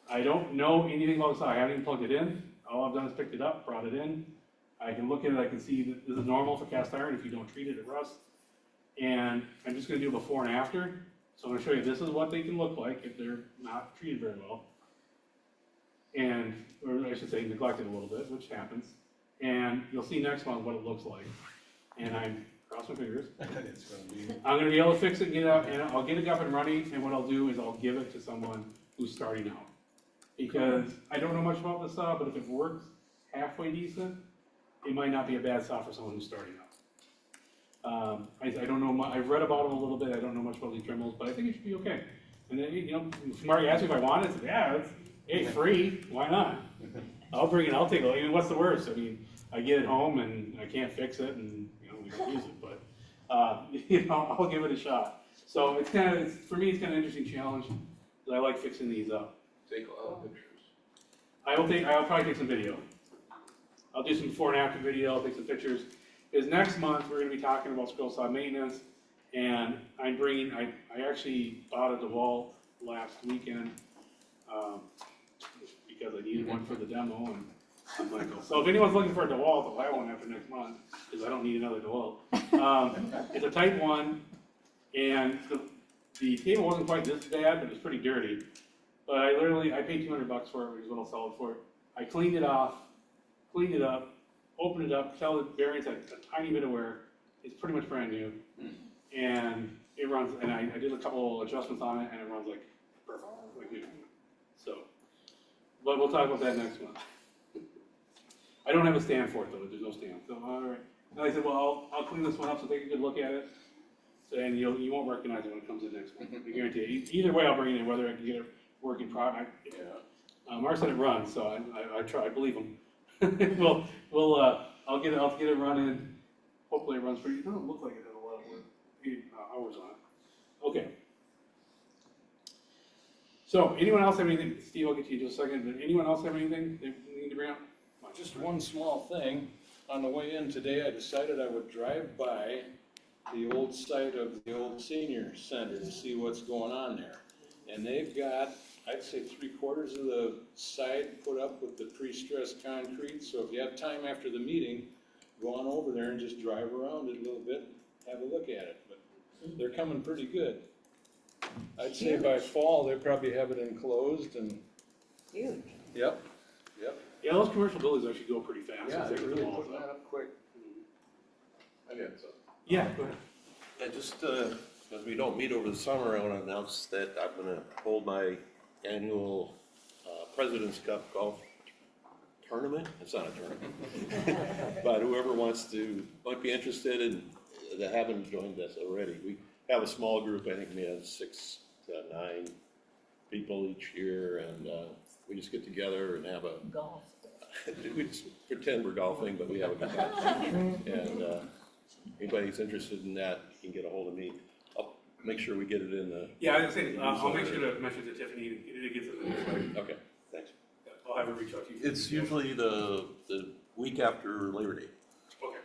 I don't know anything about the saw. I haven't even plugged it in. All I've done is picked it up, brought it in. I can look at it, I can see that this is normal for cast iron. If you don't treat it, it rusts. And I'm just gonna do a before and after. So I'm gonna show you this is what they can look like if they're not treated very well. And, or I should say neglected a little bit, which happens. And you'll see next month what it looks like. And I'm, cross my fingers, I'm gonna be able to fix it and get it out, and I'll get it up and running, and what I'll do is I'll give it to someone who's starting out. Because I don't know much about the saw, but if it works halfway decent, it might not be a bad saw for someone who's starting out. I don't know, I've read about them a little bit, I don't know much about these Dremels, but I think it should be okay. And then, you know, if Mark asked me if I wanted it, I said, yeah, it's free, why not? I'll bring it, I'll take it, I mean, what's the worst? I mean, I get it home and I can't fix it and, you know, we don't use it, but I'll give it a shot. So for me, it's kind of an interesting challenge, because I like fixing these up. Take a lot of pictures. I'll probably take some video. I'll do some before and after video, I'll take some pictures. Because next month, we're gonna be talking about scroll saw maintenance, and I actually bought a DeWalt last weekend, because I needed one for the demo, and I'm like, so if anyone's looking for a DeWalt, I'll buy one after next month, because I don't need another DeWalt. It's a Type 1, and the table wasn't quite this bad, but it's pretty dirty. But I paid $200 for it, which is what I'll sell it for. I cleaned it off, cleaned it up, opened it up, tell the bearings had a tiny bit of wear. It's pretty much brand new. And it runs, and I did a couple adjustments on it, and it runs like perfect, like new. So, but we'll talk about that next month. I don't have a stand for it though, there's no stand. So, all right. And I said, well, I'll clean this one up, so take a good look at it. So, and you won't recognize it when it comes in next month. I guarantee you. Either way, I'll bring it in, whether I can get it working product. Yeah. Mark said it runs, so I try. I believe him. I'll get it running. Hopefully, it runs pretty. It doesn't look like it has a lot of work. Hours on it. Okay. So, anyone else have anything? Steve, I'll get to you in just a second. But anyone else have anything they need to bring up? Just one small thing. On the way in today, I decided I would drive by the old site of the old senior center to see what's going on there. And they've got, I'd say 3/4 of the side put up with the pre-stressed concrete. So if you have time after the meeting, go on over there and just drive around it a little bit, have a look at it. But they're coming pretty good. I'd say by fall, they probably have it enclosed and. Huge. Yep. Yeah, those commercial buildings actually go pretty fast. Yeah, Once they're get the really walls putting that up quick. I got some. Yeah, go ahead. Yeah, just, as we don't meet over the summer, I want to announce that I'm going to hold my annual President's Cup golf tournament. It's not a tournament. But whoever might be interested in, that haven't joined us already. We have a small group, I think we have 6 to 9 people each year, and we just get together and have a golf. We just pretend we're golfing, but we have a good time. And anybody who's interested in that, you can get a hold of me. I'll make sure we get it in the. Yeah, I was going to say, I'll make sure to mention to Tiffany and it gets it in there. Okay, thanks. Yeah, I'll have her reach out to you. It's usually the week after Labor Day. Okay.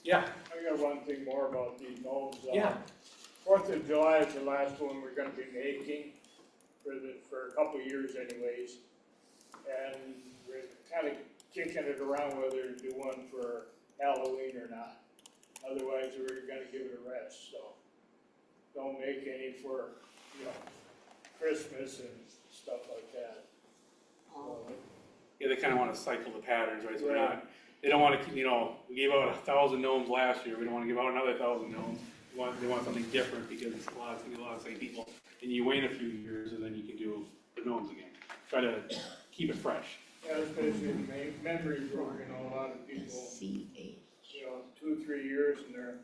Yeah. I got one thing more about these gnomes. Yeah. 4th of July is the last one we're gonna be making for a couple of years anyways. And we're kind of kicking it around whether to do one for Halloween or not. Otherwise, we're gonna give it a rest, so don't make any for, Christmas and stuff like that. So, Yeah, they kind of want to cycle the patterns, right? So Right. they don't want to, we gave out 1,000 gnomes last year. We don't want to give out another 1,000 gnomes. They want something different because it's going to be a lot of the same people. And you wait a few years and then you can do the gnomes again. Try to keep it fresh. Yeah, especially memory broken, a lot of people, 2 or 3 years and they're,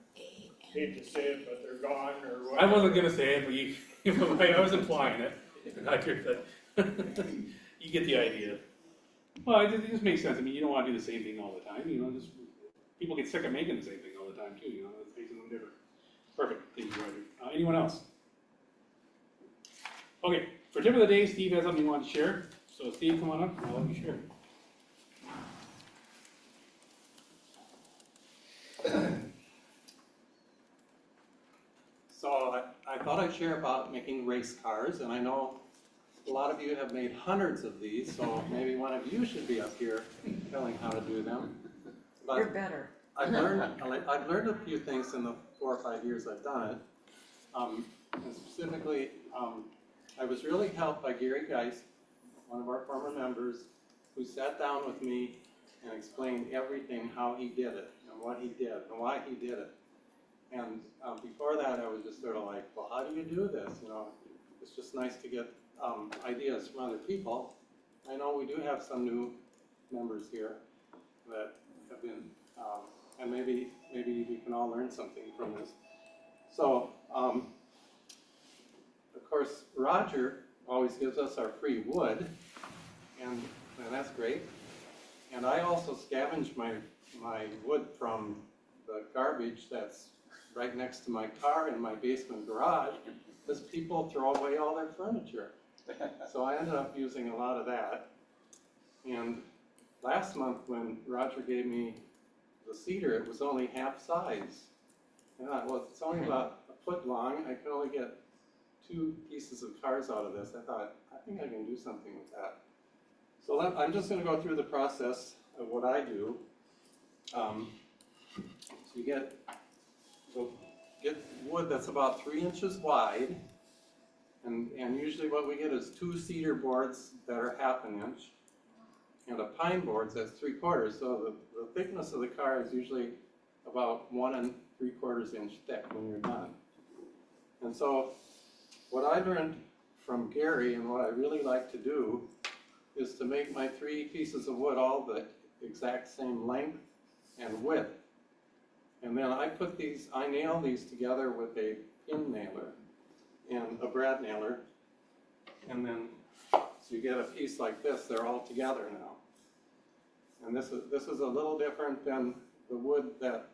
hate to say it, but they're gone or whatever. I wasn't going to say it, but I was implying it. Not sure that you get the idea. Well, it just makes sense. I mean, you don't want to do the same thing all the time. Just people get sick of making the same thing all the time too. It makes them different. Perfect. Thank you, Roger. Anyone else? Okay. For tip of the day, Steve has something he wants to share. So Steve, come on up. I'll let you share. So I thought I'd share about making race cars, and I know a lot of you have made hundreds of these, so maybe one of you should be up here telling how to do them. But You're better. I've learned a few things in the 4 or 5 years I've done it. And specifically, I was really helped by Gary Geist, one of our former members, who sat down with me and explained everything, how he did it, and what he did, and why he did it. And before that, I was just sort of like, well, how do you do this? It's just nice to get ideas from other people. I know we do have some new members here that have been, and maybe we can all learn something from this. So, of course, Roger always gives us our free wood, and that's great. And I also scavenge my wood from the garbage that's right next to my car in my basement garage, is people throw away all their furniture. So I ended up using a lot of that. And last month when Roger gave me the cedar, it was only half size. And I thought, well, it's only about a foot long, I can only get 2 pieces of cars out of this. I thought, I think I can do something with that. So I'm just gonna go through the process of what I do. So you get wood that's about 3 inches wide, and usually what we get is 2 cedar boards that are ½ an inch, and a pine board that's 3/4. So the thickness of the car is usually about 1 3/4 inch thick when you're done. And so what I learned from Gary and what I really like to do is to make my 3 pieces of wood all the exact same length and width. And then I nail these together with a pin nailer and a brad nailer. And then so you get a piece like this, they're all together now. And this is a little different than the wood that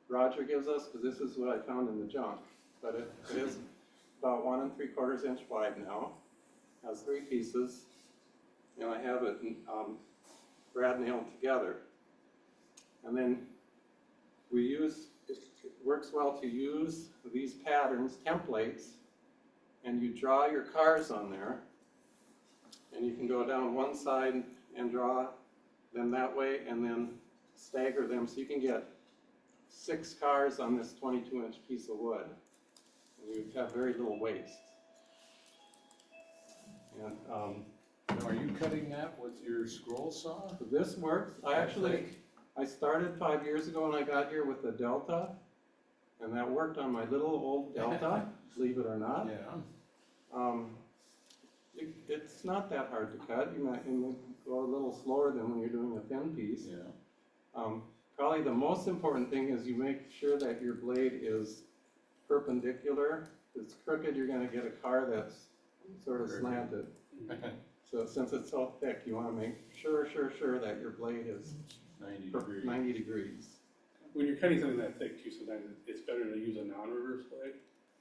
Roger gives us, because this is what I found in the junk. But it is about 1 3/4 inch wide now, has 3 pieces, and I have it brad nailed together. And then it works well to use these patterns, templates, and you draw your cars on there, and you can go down one side and draw them that way, and then stagger them, so you can get 6 cars on this 22-inch piece of wood, and you have very little waste. And Now, are you cutting that with your scroll saw? this works. I started 5 years ago when I got here with the Delta, and that worked on my little old Delta, believe it or not. Yeah. It's not that hard to cut. You might go a little slower than when you're doing a thin piece. Yeah. Probably the most important thing is you make sure that your blade is perpendicular. If it's crooked, you're going to get a car that's sort of slanted. So since it's so thick, you want to make sure that your blade is 90 degrees. When you're cutting something that thick too, sometimes it's better to use a non-reverse blade.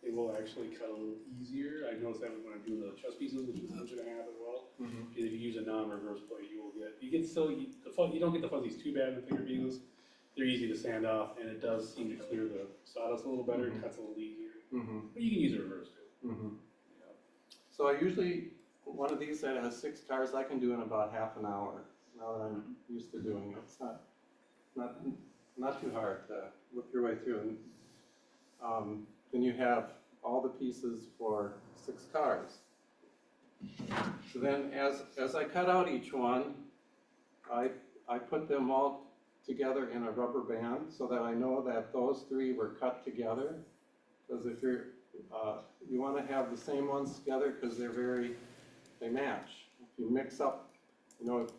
It will actually cut a little easier. I noticed that when I do the chest pieces, which is 1.5 inches as well. If you use a non-reverse blade, you don't get the fuzzies too bad in the thicker pieces. They're easy to sand off, and it does seem to clear the sawdust a little better. It cuts a little easier. But you can use a reverse too. Yeah. So I usually, one of these that has 6 cars, I can do in about ½ an hour. Now that I'm used to doing it, it's not too hard to work your way through. And then you have all the pieces for 6 cars. So then as I cut out each one, I put them all together in a rubber band so that I know that those 3 were cut together. Because if you want to have the same ones together because they match. If you mix up,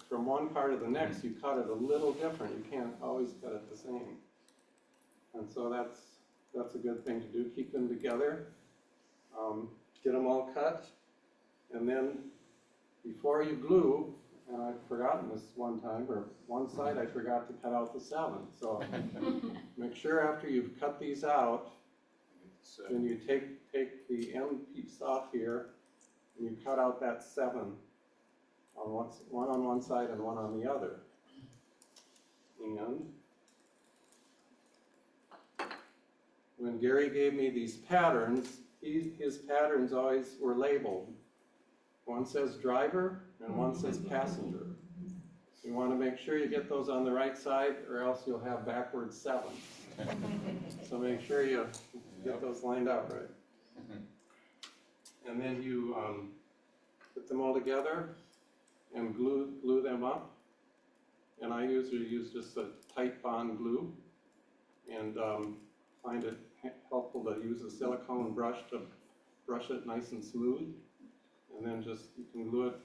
from one part to the next, you cut it a little different. You can't always cut it the same. And so that's a good thing to do. Keep them together, get them all cut, and then before you glue, and I've forgotten this one time, or one side I forgot to cut out the 7. So make sure after you've cut these out, then you take the end piece off here, and you cut out that 7 on one on one side and one on the other. And when Gary gave me these patterns, his patterns always were labeled. One says driver and one says passenger. You want to make sure you get those on the right side, or else you'll have backwards 7s. So make sure you get those lined up right. And then you put them all together and glue them up. And I usually use just a tight bond glue, and find it helpful to use a silicone brush to brush it nice and smooth. And then you can glue it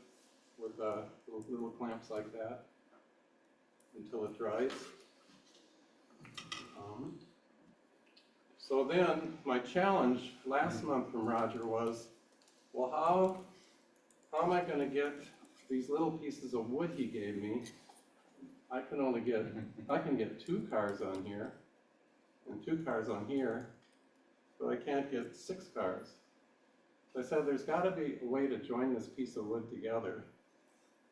with little clamps like that until it dries. So then my challenge last month from Roger was, well, how am I going to get these little pieces of wood he gave me? I can get 2 cars on here, and 2 cars on here, but I can't get 6 cars. So I said, there's gotta be a way to join this piece of wood together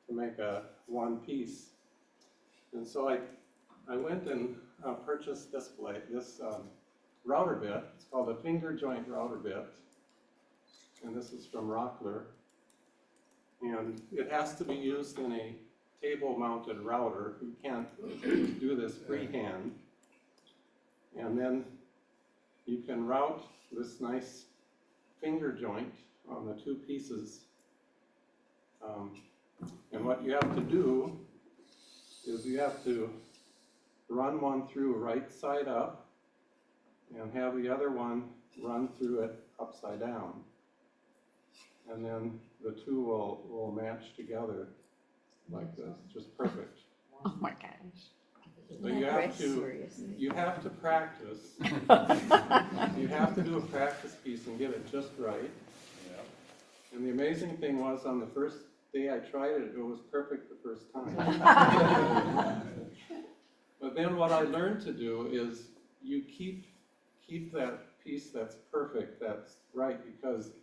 to make a one piece. And so I went and purchased this blade, this router bit. It's called a finger joint router bit. And this is from Rockler. And it has to be used in a table-mounted router. You can't do this freehand. And then you can route this nice finger joint on the 2 pieces. And what you have to do is you have to run one through right side up and have the other one run through it upside down. And then the 2 will match together like this, just perfect. Oh my gosh. So you have to practice. You have to do a practice piece and get it just right. And the amazing thing was, on the first day I tried it, it was perfect the first time. But then what I learned to do is you keep that piece that's perfect, that's right, because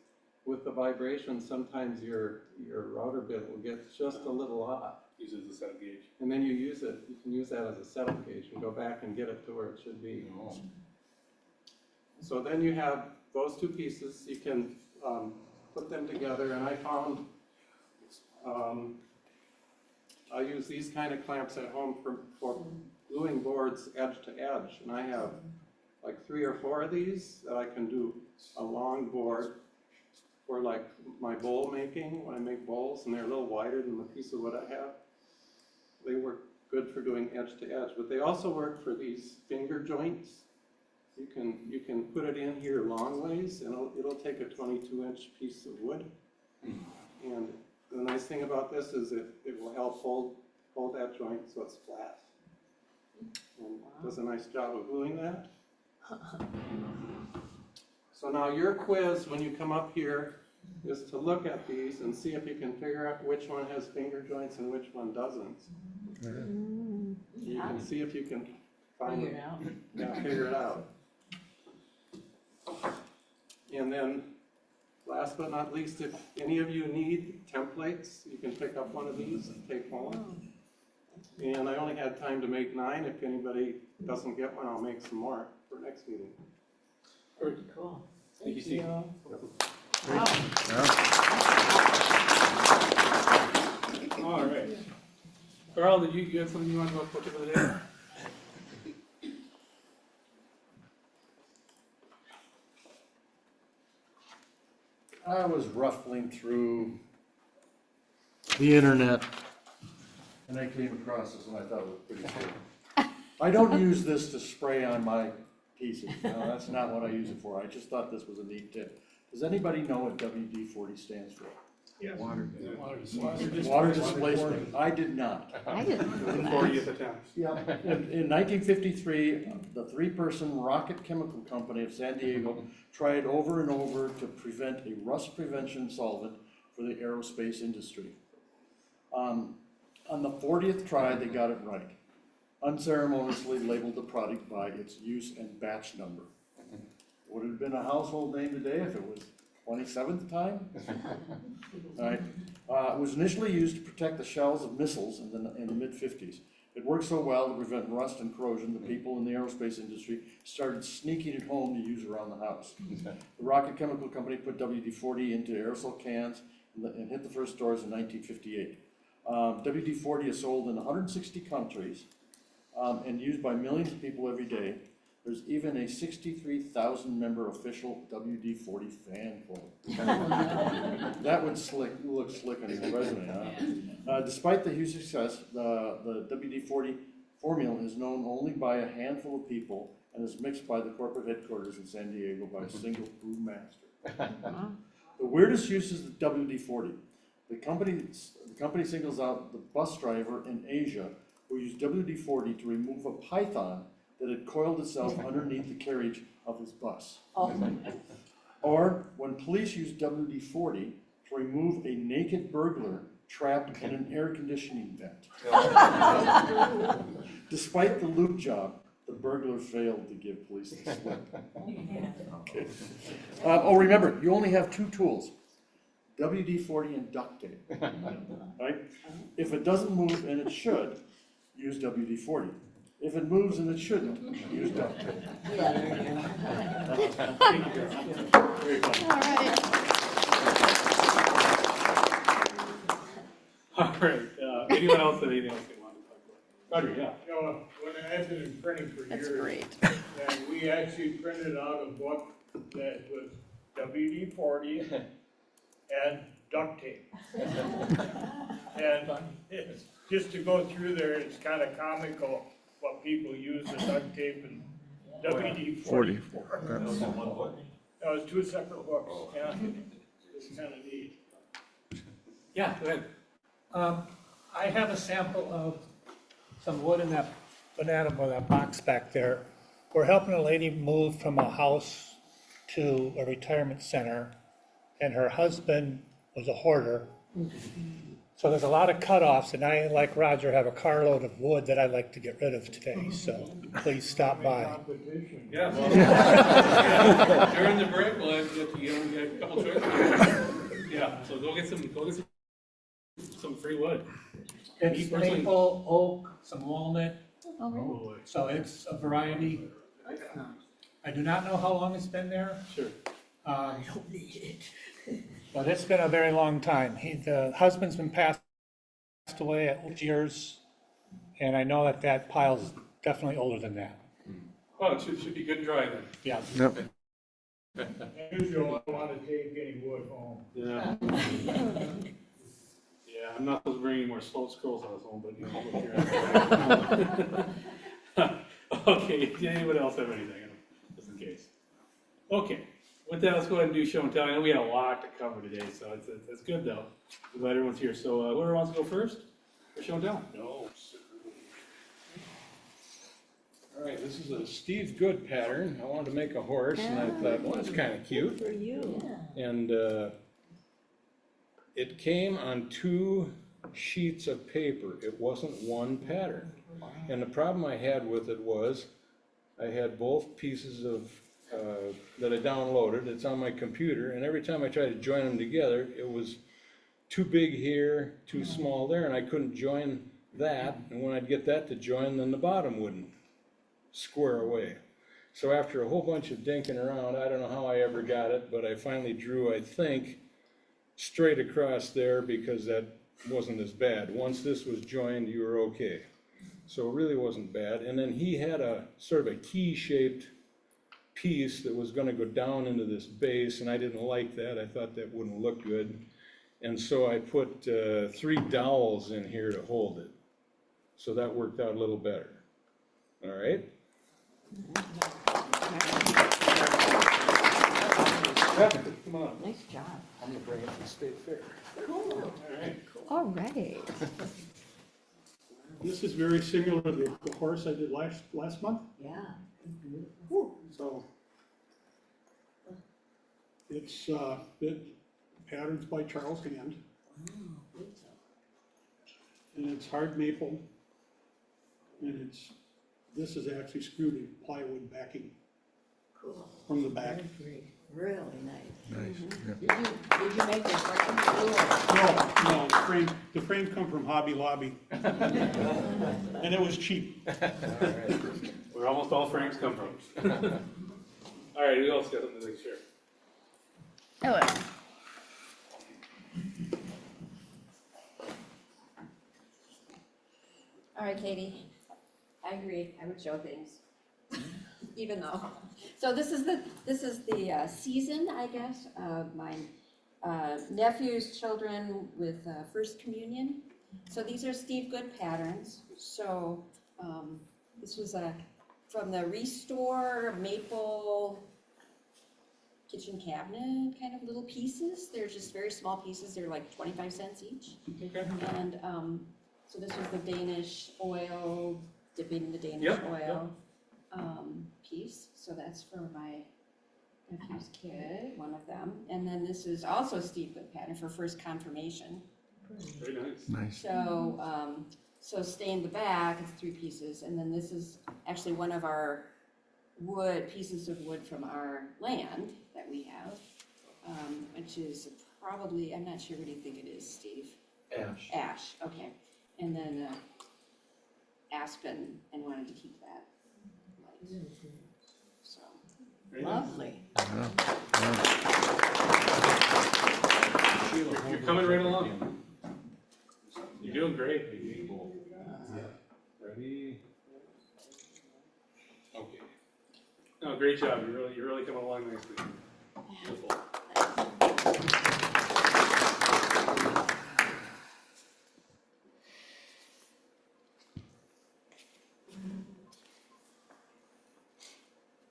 with the vibration, sometimes your router bit will get just a little off. Use it as a setup gauge. And then you can use that as a setup gauge and go back and get it to where it should be. So then you have those 2 pieces, you can put them together, and I found I use these kind of clamps at home for gluing boards edge to edge, and I have like 3 or 4 of these that I can do a long board for like my bowl making, when I make bowls, and they're a little wider than the piece of wood I have. They work good for doing edge to edge, but they also work for these finger joints. You can put it in here long ways, and it'll take a 22-inch piece of wood. And the nice thing about this is it will help hold that joint so it's flat. And it does a nice job of gluing that. So now your quiz, when you come up here, is to look at these and see if you can figure out which one has finger joints and which one doesn't. You can see if you can find it. Yeah, figure it out. And then, last but not least, if any of you need templates, you can pick up one of these and take home. And I only had time to make 9. If anybody doesn't get one, I'll make some more for next meeting. Pretty cool. Thank you, Steve. All right. Carl, did you have something you want to go for today? I was ruffling through the internet, and I came across this, and I thought it was pretty cool. I don't use this to spray on my pieces. No, that's not what I use it for. I just thought this was a neat tip. Does anybody know what WD-40 stands for? Yes. Water displacement. I did not. I didn't. 40th attempt. Yeah. In 1953, the 3-person Rocket Chemical Company of San Diego tried over and over to prevent a rust prevention solvent for the aerospace industry. On the 40th try, they got it right. Unceremoniously labeled the product by its use and batch number. Would it have been a household name today if it was 27th time? All right. It was initially used to protect the shells of missiles in the mid-50s. It worked so well to prevent rust and corrosion, the people in the aerospace industry started sneaking it home to use around the house. The Rocket Chemical Company put WD-40 into aerosol cans and hit the first stores in 1958. WD-40 is sold in 160 countries and used by millions of people every day. There's even a 63,000 member official WD-40 fan club. That would look slick on your resume, huh? Despite the huge success, the WD-40 formula is known only by a handful of people and is mixed by the corporate headquarters in San Diego by a single brewmaster. The weirdest use is the WD-40. The company singles out the bus driver in Asia who used WD-40 to remove a python that had coiled itself underneath the carriage of his bus. Or when police used WD-40 to remove a naked burglar trapped in an air conditioning vent. Despite the lube job, the burglar failed to give police the slip. Okay. Oh, remember, you only have two tools, WD-40 and duct tape, right? If it doesn't move, and it should, use WD-40. If it moves and it shouldn't, use duct tape. Very fun. All right. All right, anyone else have anything else they want to talk about? Roger, yeah. You know, when I've been in printing for That's years. great. And we actually printed out a book that was WD-40 and duct tape. And it's, just to go through there, it's kind of comical what people use the duct tape and WD-40 for. That was two separate books, yeah. It's kind of neat. Yeah, go ahead. I have a sample of some wood in that banana or that box back there. We're helping a lady move from a house to a retirement center, and her husband was a hoarder. So there's a lot of cutoffs, and I, like Roger, have a carload of wood that I'd like to get rid of today, so please stop by. Competition. Yeah, well, during the break, we'll have to get a couple choices. Yeah, so go get some free wood. It's Me personally- maple, oak, some walnut, All right. Oh, so it's a variety. I do not know how long it's been there. sure. But it's been a very long time. The husband's been passed away at years, and I know that pile's definitely older than that. Oh, it should be good and dry then. Yeah. Usually I don't want to take any wood home. Yeah. Yeah, I'm not supposed to bring any more slow scrolls out of home, but you know, look here. Okay, did anyone else have anything, just in case? Okay, with that, let's go ahead and do show and tell. I know we had a lot to cover today, so it's good though. I'm glad everyone's here. So whoever wants to go first for show and tell? No. All right, this is a Steve Good pattern. I wanted to make a horse, and I thought, well, that's kind of cute. For you. And it came on 2 sheets of paper. It wasn't one pattern. And the problem I had with it was I had both pieces of that I downloaded. It's on my computer, and every time I tried to join them together, it was too big here, too small there, and I couldn't join that. And when I'd get that to join, then the bottom wouldn't square away. So after a whole bunch of dinking around, I don't know how I ever got it, but I finally drew, I think, straight across there, because that wasn't as bad. Once this was joined, you were okay. So it really wasn't bad. And then he had a sort of a key-shaped piece that was going to go down into this base, and I didn't like that. I thought that wouldn't look good. And so I put 3 dowels in here to hold it. So that worked out a little better. All right? Come on. Nice job. I'm going to bring it to the state fair. Cool. All right. This is very similar to the horse I did last month, Yeah. so. It's, patterns by Charles Hand, and it's hard maple, and this is actually screwed in plywood backing Cool. from the back. Really nice. Nice. Did you make the frame? No, the frame come from Hobby Lobby, and it was cheap. Where almost all frames come from. All right, who else got something to share? Hello. All right, Katie, I agree, I would show things, even though. So this is the season, I guess, of my nephew's children with First Communion. So these are Steve Good patterns. So this was from the Restore Maple kitchen cabinet kind of little pieces. They're just very small pieces. They're like 25 cents each. Okay. And so this was the Danish oil, dipping the Danish oil piece. So that's for my nephew's kid, one of them. And then this is also Steve Good pattern for first confirmation. Very nice. Nice. So So stay in the back, it's 3 pieces, and then this is actually one of our pieces of wood from our land that we have, which is probably, I'm not sure, what do you think it is, Steve? Ash. Ash, okay. And then aspen, and wanted to keep that light. So, lovely. You're coming right along. You're doing great. Ready? Okay. No, great job. You're really coming along nicely. Beautiful.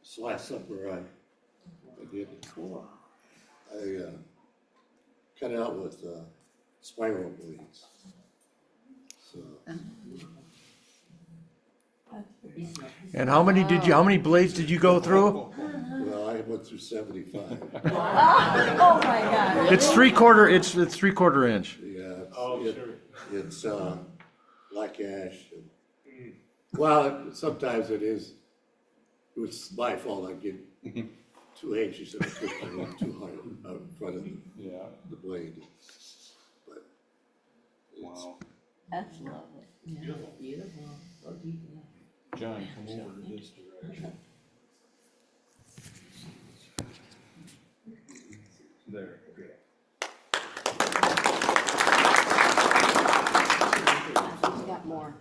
This last supper I did before, I cut out with spiral blades. So, And how many blades did you go through? well, I went through 75. Oh my God. It's 3/4 inch. Yeah, Oh, it's, sure. it's black ash. And, well, sometimes it is. It's my fault. I get too anxious and I push my one too hard out in front of the blade. But Wow. That's lovely. Beautiful. So deep. John, come over to this direction. There, good. We got more.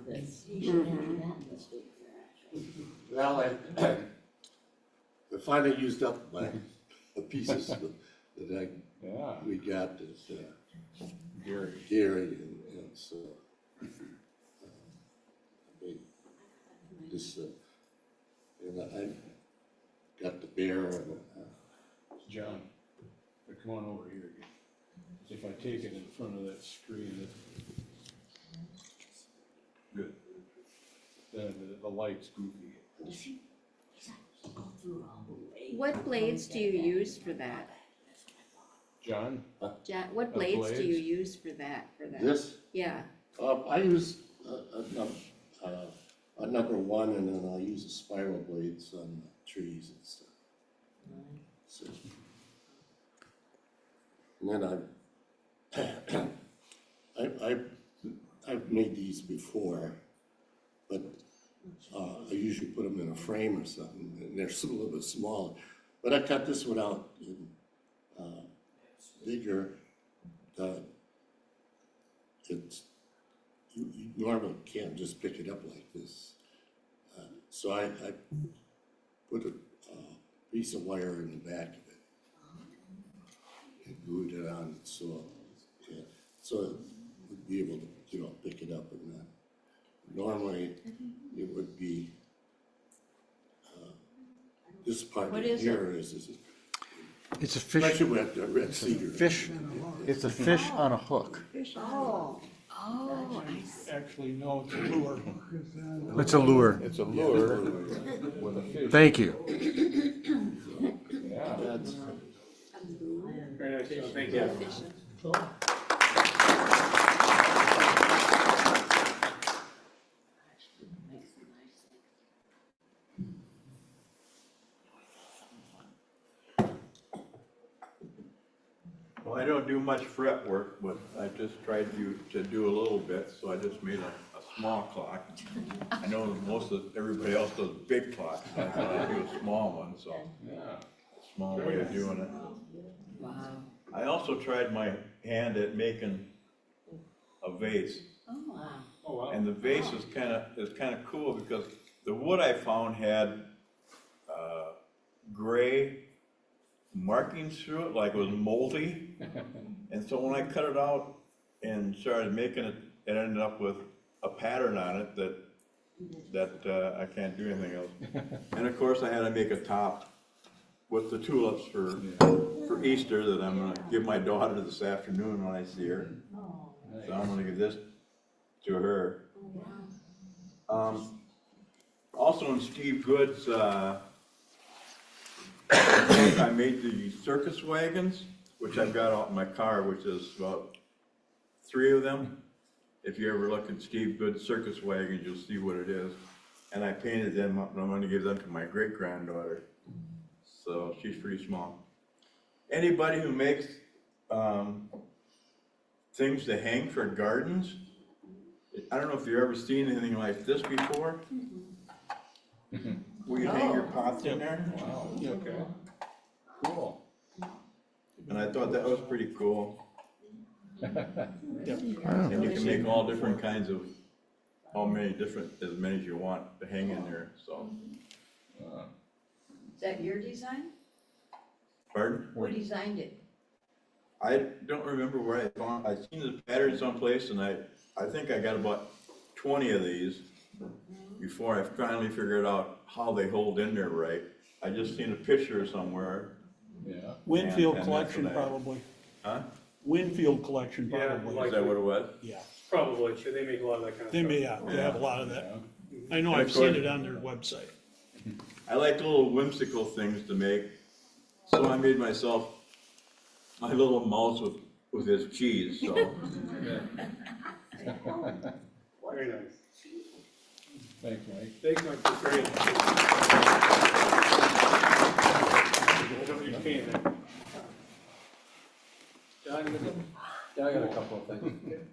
well, I finally used up my the pieces that we got as Gary, and so this and I got the bear and John, come on over here again. If I take it in front of that screen, good. Then the light's goofy. What blades do you use for that? John? What blades do you use for that? this. Yeah. I use a number 1, and then I use the spiral blades on trees and stuff. So, and then I've made these before, but I usually put them in a frame or something, and they're a little bit smaller. But I cut this one out in bigger. You normally can't just pick it up like this. So I put a piece of wire in the back of it and glued it on so it would be able to pick it up. And normally it would be this part What right is here is It's a fish. especially with the red cedar. It's a fish on a hook. Oh, nice. Actually, no, it's a lure. It's a lure. It's a lure with a fish. Thank you. Yeah. That's Very nice, Joe. Thank you. Well, I don't do much fret work, but I just tried to do a little bit, so I just made a small clock. I know everybody else does big clocks, but I thought I'd do a small one, so a small way of doing it. Wow. I also tried my hand at making a vase. Oh, wow. Oh, wow. And the vase is kind of cool because the wood I found had gray markings through it, like it was moldy. And so when I cut it out and started making it, it ended up with a pattern on it that I can't do anything else. And of course, I had to make a top with the tulips for Easter that I'm gonna give my daughter this afternoon when I see her. So I'm gonna give this to her. Also in Steve Good's, I made the circus wagons, which I've got out in my car, which is about 3 of them. if you ever look at Steve Good's circus wagons, you'll see what it is. And I painted them up, and I'm gonna give them to my great-granddaughter. So she's pretty small. Anybody who makes, things to hang for gardens, I don't know if you've ever seen anything like this before. Where you hang your pots in there. Wow, okay, cool. And I thought that was pretty cool. And you can make all different kinds of, as many as you want to hang in there, so. Is that your design? Pardon? Who designed it? I don't remember where I found, I seen the pattern someplace, and I think I got about 20 of these before I finally figured out how they hold in there right. I just seen a picture somewhere. Yeah. Winfield and collection that's what I- probably. Huh? Winfield collection Yeah, probably. like- Is that what it was? Yeah, Probably, sure, they make a lot of that kind of they stuff. may, they have a lot of that. I know, And I've of seen course- it on their website. I like little whimsical things to make, so I made myself my little mouse with his cheese, so. Very nice. Thanks, Mike. Thanks, Mike, that's very nice. I don't need to pay that. John, you got something? Yeah, I got a couple of things.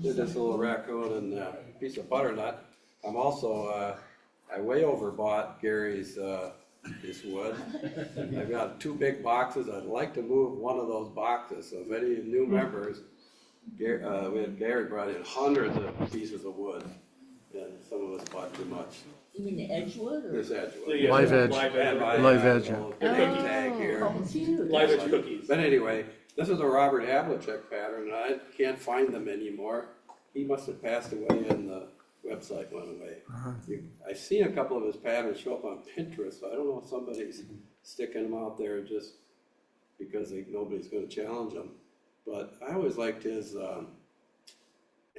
Did this little raccoon and a piece of butternut. I'm also, I way overbought Gary's, this wood. I've got 2 big boxes. I'd like to move one of those boxes. So if any new members, Gary brought in hundreds of pieces of wood. And some of us bought too much. You mean the Edgewood or? This edgewood. Live edge. Live edge. Live edge, yeah. Little tag here. Oh, cute. Live edge cookies. But anyway, this is a Robert Havlicek pattern, and I can't find them anymore. He must have passed away and the website went away. I've seen a couple of his patterns show up on Pinterest, so I don't know if somebody's sticking them out there just because nobody's gonna challenge them. But I always liked his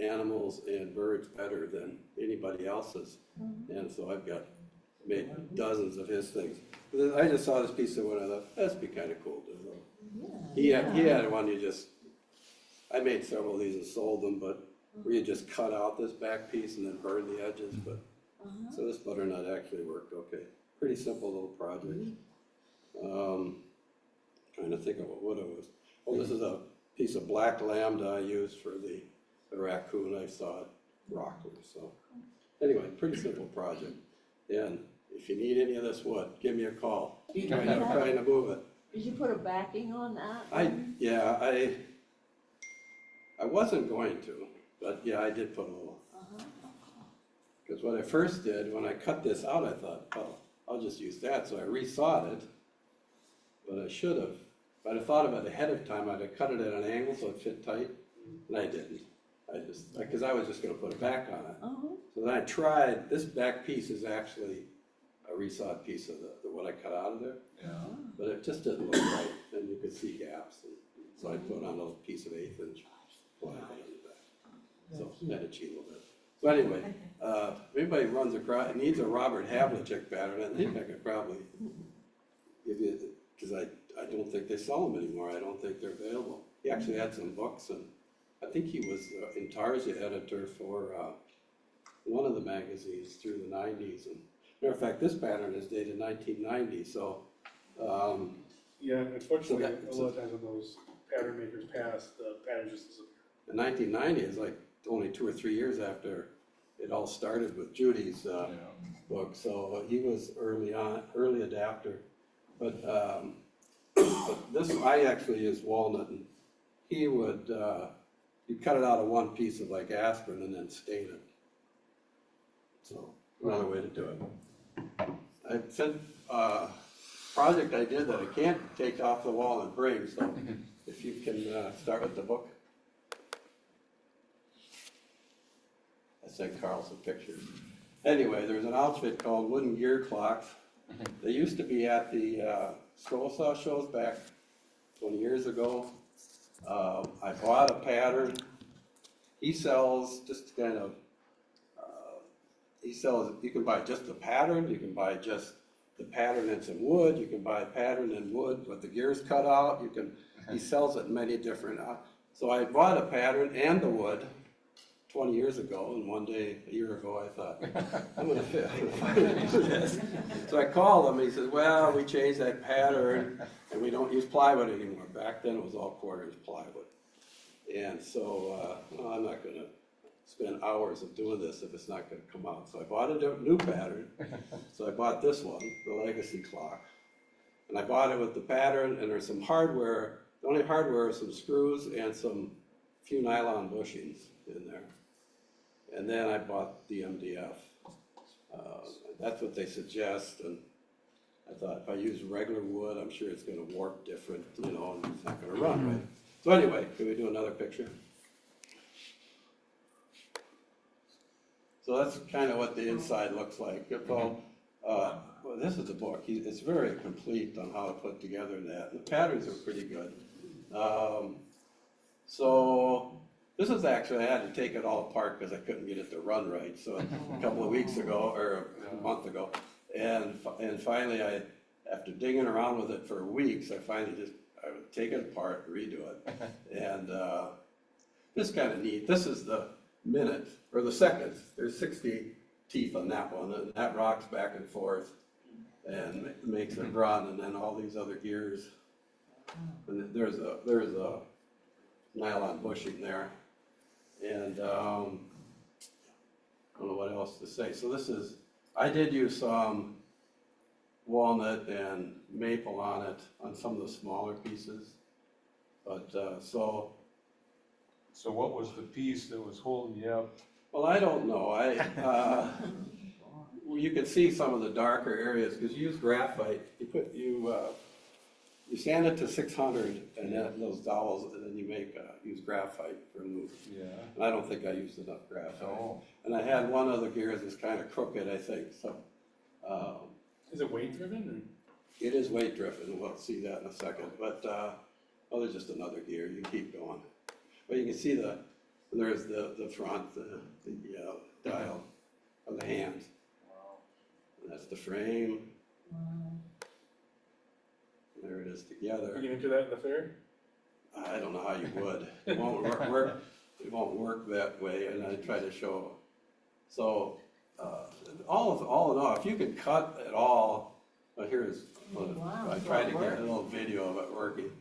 animals and birds better than anybody else's. And so I've made dozens of his things. I just saw this piece of wood, I thought, that'd be kind of cool to do. He had one I made several of these and sold them, but where you just cut out this back piece and then burn the edges, but, so this butternut actually worked okay. Pretty simple little project. Trying to think of what wood it was. Oh, this is a piece of black lambda I used for the raccoon. I saw it rocked, so. Anyway, pretty simple project. And if you need any of this wood, give me a call. Trying to move it. Did you put a backing on that? I wasn't going to, but yeah, I did put a little. Because what I first did, when I cut this out, I thought, oh, I'll just use that. So I resawed it, but I should have. If I'd have thought of it ahead of time, I'd have cut it at an angle so it fit tight, and I didn't. Because I was just gonna put a back on it. So then I tried, this back piece is actually a resawed piece of what I cut out of there. Yeah. But it just didn't look right, and you could see gaps. And so I put on a little piece of 1/8 inch ply on the back. So made it cheat a little bit. So anyway, if anybody runs across, it needs a Robert Havlicek pattern, I think I could probably give you, because I don't think they sell them anymore. I don't think they're available. He actually had some books, and I think he was Intarsia editor for one of the magazines through the 90s. And matter of fact, this pattern is dated 1990, so. Yeah, unfortunately, a lot of times when those pattern makers pass, the pattern just disappears. In 1990 is like only 2 or 3 years after it all started with Judy's book, so he was early adapter. But this, I actually used walnut, and he would, you'd cut it out of one piece of like aspirin and then stain it. So, another way to do it. I sent project I did that I can't take off the wall and bring, so if you can start with the book. I sent Carl some pictures. Anyway, there's an outfit called Wooden Gear Clocks. They used to be at the Scroll Saw shows back 20 years ago. I bought a pattern. He sells just kind of, you can buy just the pattern, you can buy just the pattern and some wood, you can buy a pattern and wood with the gears cut out, you can he sells it in many different, so I bought a pattern and the wood 20 years ago, and one day, a year ago, I thought, I'm gonna finally do this. So I called him, he said, well, we changed that pattern, and we don't use plywood anymore. Back then, it was all quarters plywood. And so, well, I'm not gonna spend hours of doing this if it's not gonna come out. So I bought a new pattern. So I bought this one, the Legacy clock. And I bought it with the pattern, and there's some hardware. The only hardware is some screws and some few nylon bushings in there. And then I bought the MDF. That's what they suggest, and I thought if I use regular wood, I'm sure it's gonna warp different, you know, and it's not gonna run right. So anyway, can we do another picture? So that's kind of what the inside looks like. It's all, well, this is the book. It's very complete on how to put together that. The patterns are pretty good. So this is actually, I had to take it all apart because I couldn't get it to run right. So a couple of weeks ago, or a month ago, and finally after digging around with it for weeks, I would take it apart, redo it. And this is kind of neat. This is the minute, or the seconds. There's 60 teeth on that one, and that rocks back and forth and makes it run, and then all these other gears. And there's a nylon bushing there. And I don't know what else to say. So this is, I did use some walnut and maple on it, on some of the smaller pieces. But, so what was the piece that was holding you up? well, I don't know. You can see some of the darker areas, because you use graphite. You sand it to 600, and then those dowels, and then you use graphite for loop. Yeah. And I don't think I used enough graphite. Oh. And I had one other gear that's kind of crooked, I think, so. Is it weight driven? It is weight driven, we'll see that in a second, but, well, there's just another gear, you keep going. But you can see there's the front, the dial of the hand. Wow. And that's the frame. Wow. There it is together. You get into that in the fair? I don't know how you would. It won't work. It won't work that way, and I try to show. So, all in all, if you can cut at all, well, here's. I tried to get a little video of it working.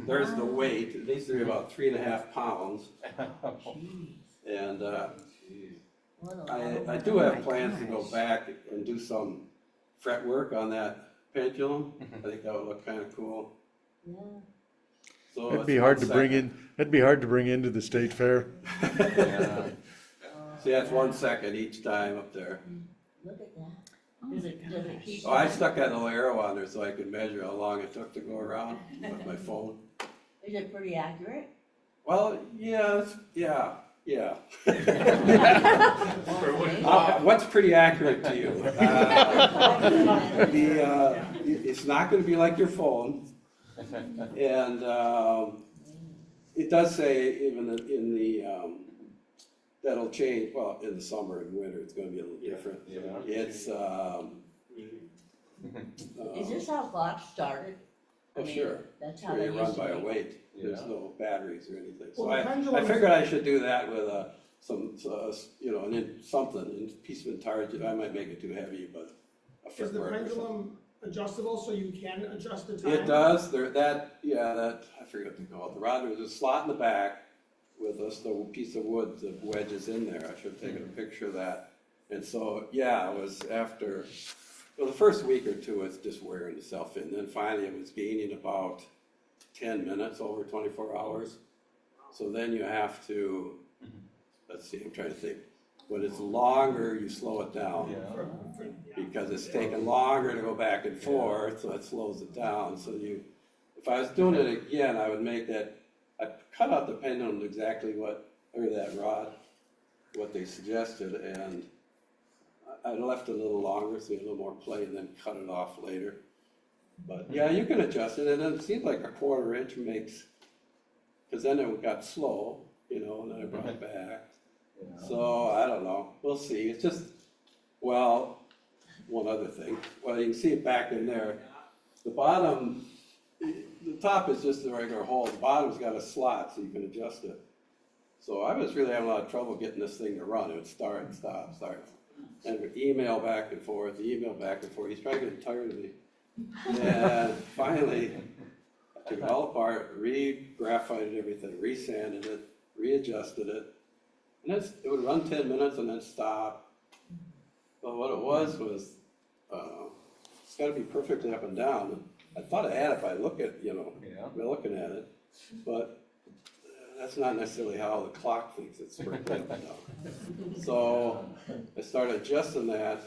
There's the weight. It needs to be about 3.5 pounds. And I do have plans to go back and do some fret work on that pendulum. I think that would look kind of cool. Yeah. So It'd be hard to bring into the state fair. Yeah. See, that's 1 second each time up there. Look at that. Does it keep? Oh, I stuck that little arrow on there so I could measure how long it took to go around with my phone. Is it pretty accurate? Well, yeah. What's pretty accurate to you? It's not going to be like your phone, and it does say even in the that'll change. Well, in the summer and winter, it's going to be a little different. Yeah. It's Is this how clocks started? oh, sure. That's Sure, how they you used run to by a be. weight. There's Yeah. no batteries or anything. So Well, the I pendulum figured I should do that with something, a piece of intarget. I might make it too heavy, but a Is the fretboard or something. pendulum adjustable so you can adjust the time? It does, I forget what they call it, the rod, there's a slot in the back with the piece of wood that wedges in there, I should have taken a picture of that. And so, yeah, it was after, well, the first week or two, it's just wearing itself in, then finally it was gaining about 10 minutes over 24 hours. So then you have to, let's see, I'm trying to think, when it's longer, you slow it down. Because it's taking longer to go back and forth, so it slows it down. So if I was doing it again, I would make that, I'd cut out the pendulum exactly or that rod, what they suggested, and I left it a little longer, so you have a little more play, and then cut it off later. But yeah, you can adjust it, and then it seems like a 1/4 inch makes, because then it got slow, and then I brought it back. Yeah. So, I don't know, we'll see, it's just, well, one other thing, well, you can see it back in there, the bottom the top is just a regular hole, the bottom's got a slot so you can adjust it. So I was really having a lot of trouble getting this thing to run. It would start and stop, start. And would email back and forth, email back and forth. He's probably getting tired of me. And finally, I took it all apart, re-graphited everything, re-sanded it, readjusted it. And it would run 10 minutes and then stop. But what it was, it's gotta be perfectly up and down. I thought I had it by looking at it, but that's not necessarily how the clock thinks it's perfectly up and down. So I started adjusting that.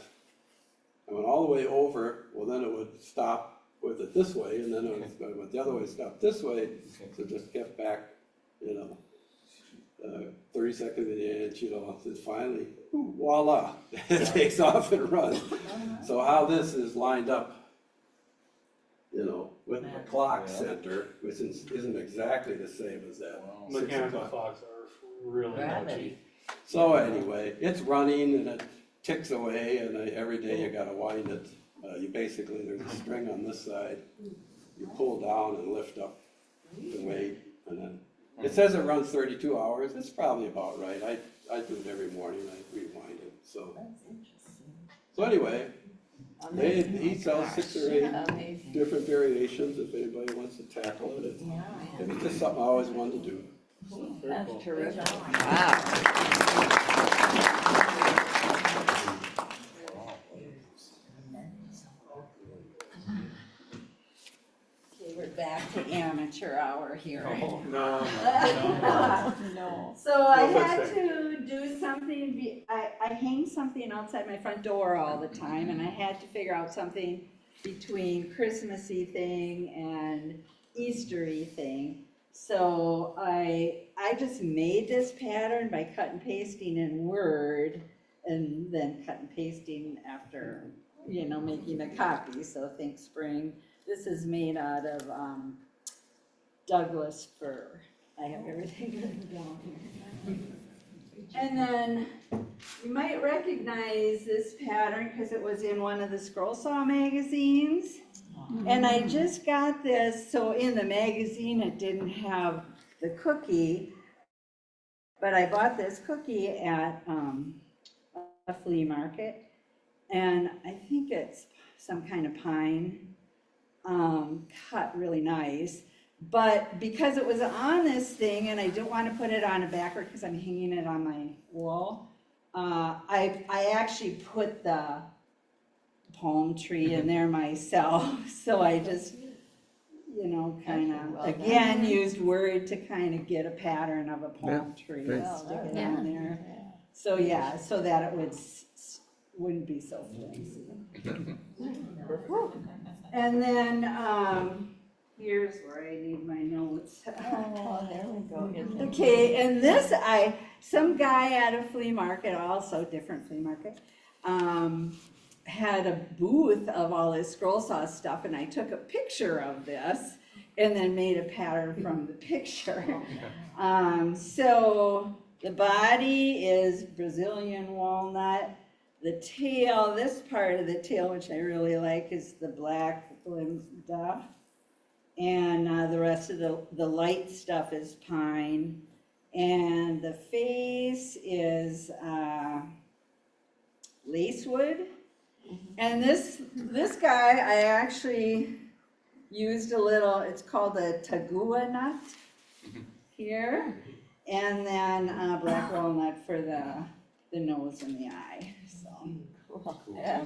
I went all the way over, well then it would stop with it this way, and then it went the other way, stop this way, so it just kept back, 30 seconds in the inch, and finally, voila, it takes off and runs. So how this is lined up, with the clock center, which isn't exactly the same as that. Mechanical clocks are really nudgy. So anyway, it's running and it ticks away, and every day you gotta wind it. There's a string on this side, you pull down and lift up the weight, and then it says it runs 32 hours. It's probably about right. I do it every morning. I rewind it. So anyway, he sells 6 or 8 different variations. If anybody wants to tackle it, it's just something I always wanted to do. That's terrific. Wow. We're back to amateur hour here. No. So I had to do something, I hang something outside my front door all the time, and I had to figure out something between Christmassy thing and Eastery thing. So I just made this pattern by cut and pasting in Word, and then cut and pasting after, making a copy. So think spring. This is made out of Douglas fir. I have everything written down here. And then you might recognize this pattern because it was in one of the Scroll Saw magazines. And I just got this, so in the magazine it didn't have the cookie, but I bought this cookie at a flea market, and I think it's some kind of pine. Cut really nice, but because it was on this thing and I didn't want to put it on a backward because I'm hanging it on my wall, I actually put the palm tree in there myself. So I just, kind of, again, used Word to kind of get a pattern of a palm tree and stick it on there. So so that it wouldn't be so flimsy. And then, here's where I need my notes. Oh, there we go. Okay, and this, some guy at a flea market, also different flea market, had a booth of all his Scroll Saw stuff, and I took a picture of this and then made a pattern from the picture. So the body is Brazilian walnut. The tail, this part of the tail, which I really like, is the black duff. And the rest of the light stuff is pine. And the face is lacewood. And this guy, I actually used a little, it's called a tagua nut here. And then black walnut for the nose and the eye. So. Yeah.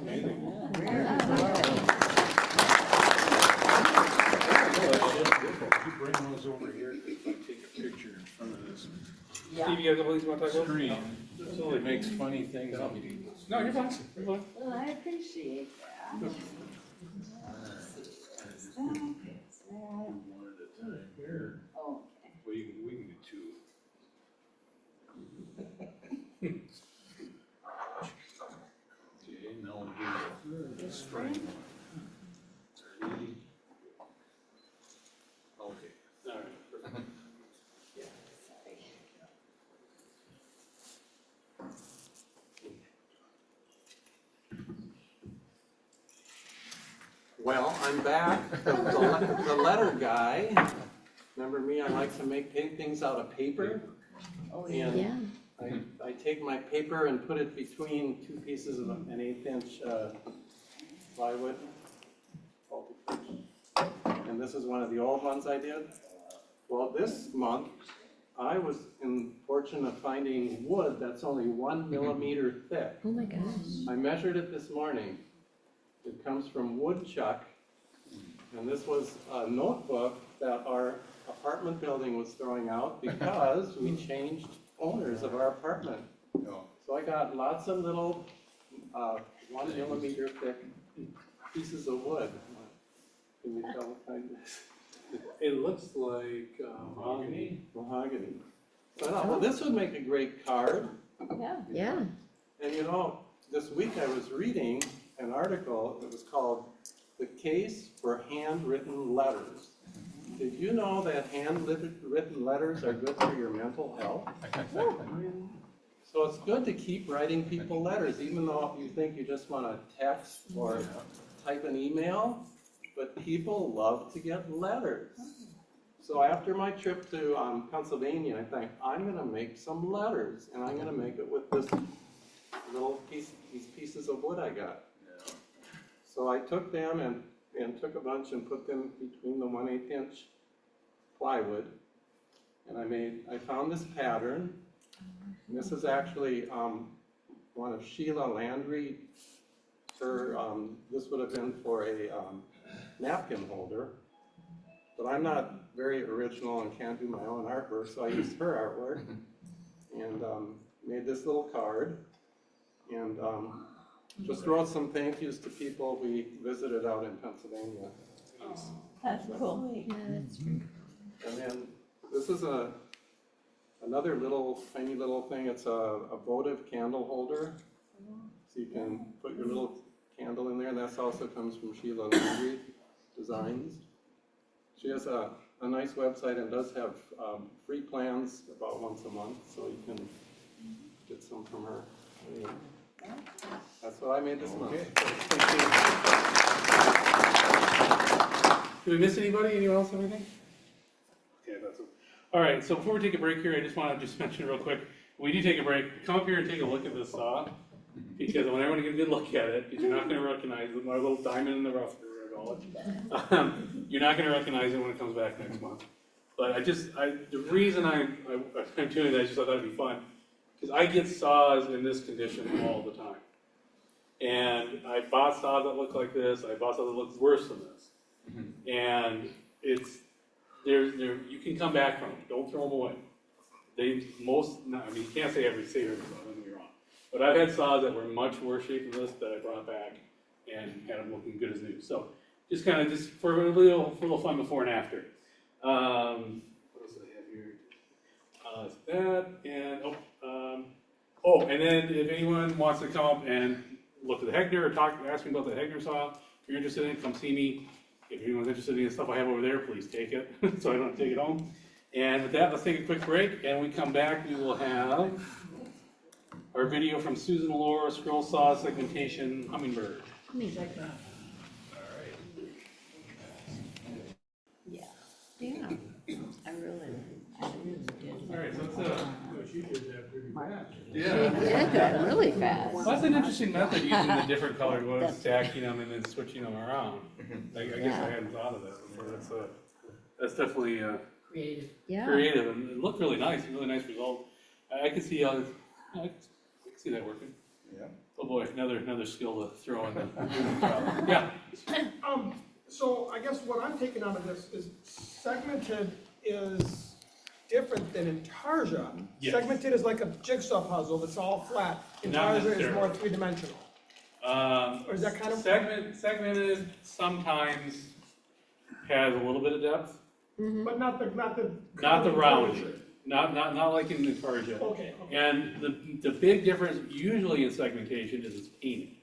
You bring those over here, take a picture in front of this Steve, you have a place you want to talk about? screen. So it makes funny things on me. No, you're fine. You're fine. Well, I appreciate that. One at a time here. Okay. Well, we can do 2. Okay, now we'll do the spring one. Ready? Okay. All right. Perfect. Sorry. Well, I'm back, the letter guy. Remember me, I like to make things out of paper. Oh, And Yeah. I take my paper and put it between two pieces of an 1/8" plywood. And this is one of the old ones I did. Well, this month, I was in fortune of finding wood that's only 1 millimeter thick. Oh my gosh. I measured it this morning. It comes from Woodchuck, and this was a notebook that our apartment building was throwing out because we changed owners of our apartment. So I got lots of little 1 millimeter thick pieces of wood. Can you tell what kind it is? It looks like mahogany. Mahogany. So I thought, well, this would make a great card. Yeah. Yeah. And you know, this week I was reading an article that was called "The Case for Handwritten Letters." Did you know that handwritten letters are good for your mental health? So it's good to keep writing people letters, even though you think you just want to text or type an email, but people love to get letters. So after my trip to Pennsylvania, I think, I'm going to make some letters, and I'm going to make it with this these pieces of wood I got. So I took them and took a bunch and put them between the 1/8" plywood, and I found this pattern. And this is actually one of Sheila Landry. This would have been for a napkin holder, but I'm not very original and can't do my own artwork, so I used her artwork and made this little card, and just wrote some thank yous to people we visited out in Pennsylvania. That's cool. Yeah, that's true. And then this is another tiny little thing. It's a votive candle holder, so you can put your little candle in there, and that also comes from Sheila Landry Designs. She has a nice website and does have free plans about once a month, so you can get some from her. Anyway, that's what I made this month. Thank you. Did we miss anybody? Anyone else have anything? Okay, that's it. All right, so before we take a break here, I just want to mention real quick, when we do take a break, come up here and take a look at this saw, because I want everyone to get a good look at it, because you're not going to recognize it, my little diamond in the rough, you're not going to recognize it when it comes back next month. But the reason I'm doing that is just I thought it'd be fun, because I get saws in this condition all the time. And I bought saws that look like this, I bought saws that look worse than this. And you can come back from them, don't throw them away. You can't say every saw, don't get me wrong. But I've had saws that were much worse shape than this that I brought back and had them looking good as new. So just for a little fun before and after. What else do I have here? That and and then if anyone wants to come up and look at the Hegner or ask me about the Hegner saw, if you're interested in it, come see me. If anyone's interested in the stuff I have over there, please take it, so I don't take it home. And with that, let's take a quick break, and when we come back, we will have our video from Susan Loar, Scroll Saw Segmentation, Hummingbird. Yeah. I really did. All right, so She did that pretty fast. She did that really fast. Well, that's an interesting method, using the different colored ones, stacking them and then switching them around. I guess I hadn't thought of that before. That's definitely Creative. Yeah. creative, and it looked really nice, really nice result. I can see how, I can see that working. Yeah. Oh boy, another skill to throw in the yeah. So I guess what I'm taking out of this is segmented is different than intarsia. Yes. Segmented is like a jigsaw puzzle that's all flat. Not Intarsia is necessarily. more three-dimensional. Or is that kind of? Segmented sometimes has a little bit of depth, But not the rounding. Not like in the Intarsia. Okay. And the big difference usually in segmentation is its painting.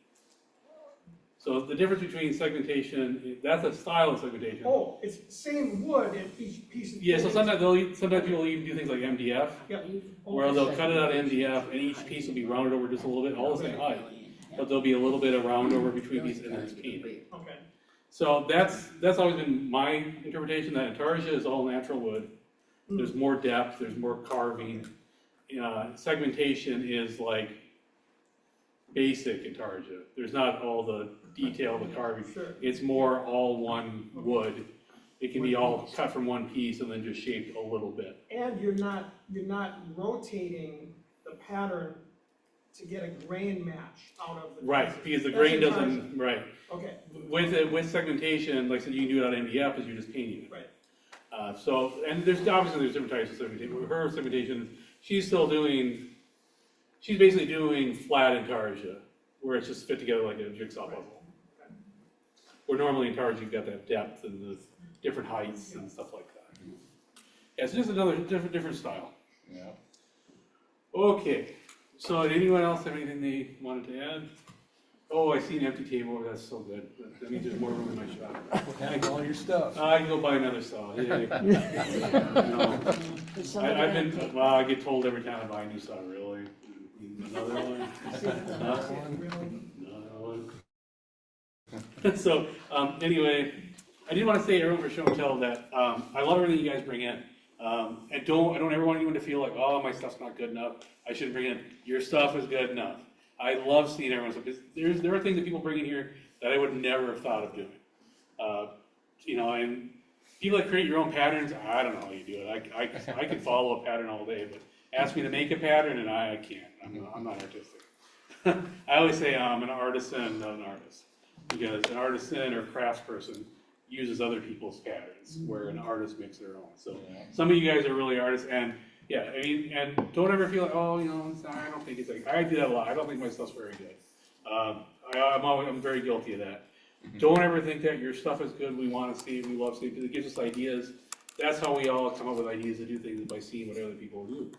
So the difference between segmentation, that's a style of segmentation. Oh, it's same wood in each piece. Yeah, so sometimes people even do things like MDF, Yeah. where they'll cut it out of MDF and each piece will be rounded over just a little bit, all the same height. But there'll be a little bit of round over between these and then it's painted. Okay. So that's always been my interpretation, that intarsia is all natural wood. There's more depth, there's more carving. Segmentation is like basic intarsia. There's not all the detail of the carving. Sure. It's more all one wood. It can be all cut from one piece and then just shaped a little bit. And you're not rotating the pattern to get a grain match out of the. Right, pieces. because the That's grain your doesn't, concept. right. Okay, With segmentation, like I said, you can do it on MDF, is you're just painting it. right. So, and there's different types of segmentation. With her segmentation, she's basically doing flat intarsia, where it's just fit together like a jigsaw puzzle. Where normally intarsia, you've got that depth and the different heights and stuff like that. Yeah, it's just another different style. Yeah. Okay, so did anyone else have anything they wanted to add? Oh, I see an empty table, that's so good. That means there's more room in my shop. Hang all your stuff. I can go buy another saw. Yay. No. I've been, well, I get told every time I buy a new saw, really? Another one? Another one? So, anyway, I did want to say, everyone, for show and tell, that I love everything you guys bring in. I don't ever want anyone to feel like, oh, my stuff's not good enough, I shouldn't bring it in. Your stuff is good enough. I love seeing everyone's stuff, because there are things that people bring in here that I would never have thought of doing. And people that create your own patterns, I don't know how you do it. I can follow a pattern all day, but ask me to make a pattern and I can't. I'm not artistic. I always say I'm an artisan, not an artist. Because an artisan or craftsperson uses other people's patterns, where an artist makes their own. So some of you guys are really artists, and yeah, I mean, and don't ever feel like, oh, I don't think it's like, I do that a lot. I don't think my stuff's very good. I'm very guilty of that. Don't ever think that your stuff is good, we want to see it, we love seeing it, because it gives us ideas. That's how we all come up with ideas to do things, by seeing what other people do.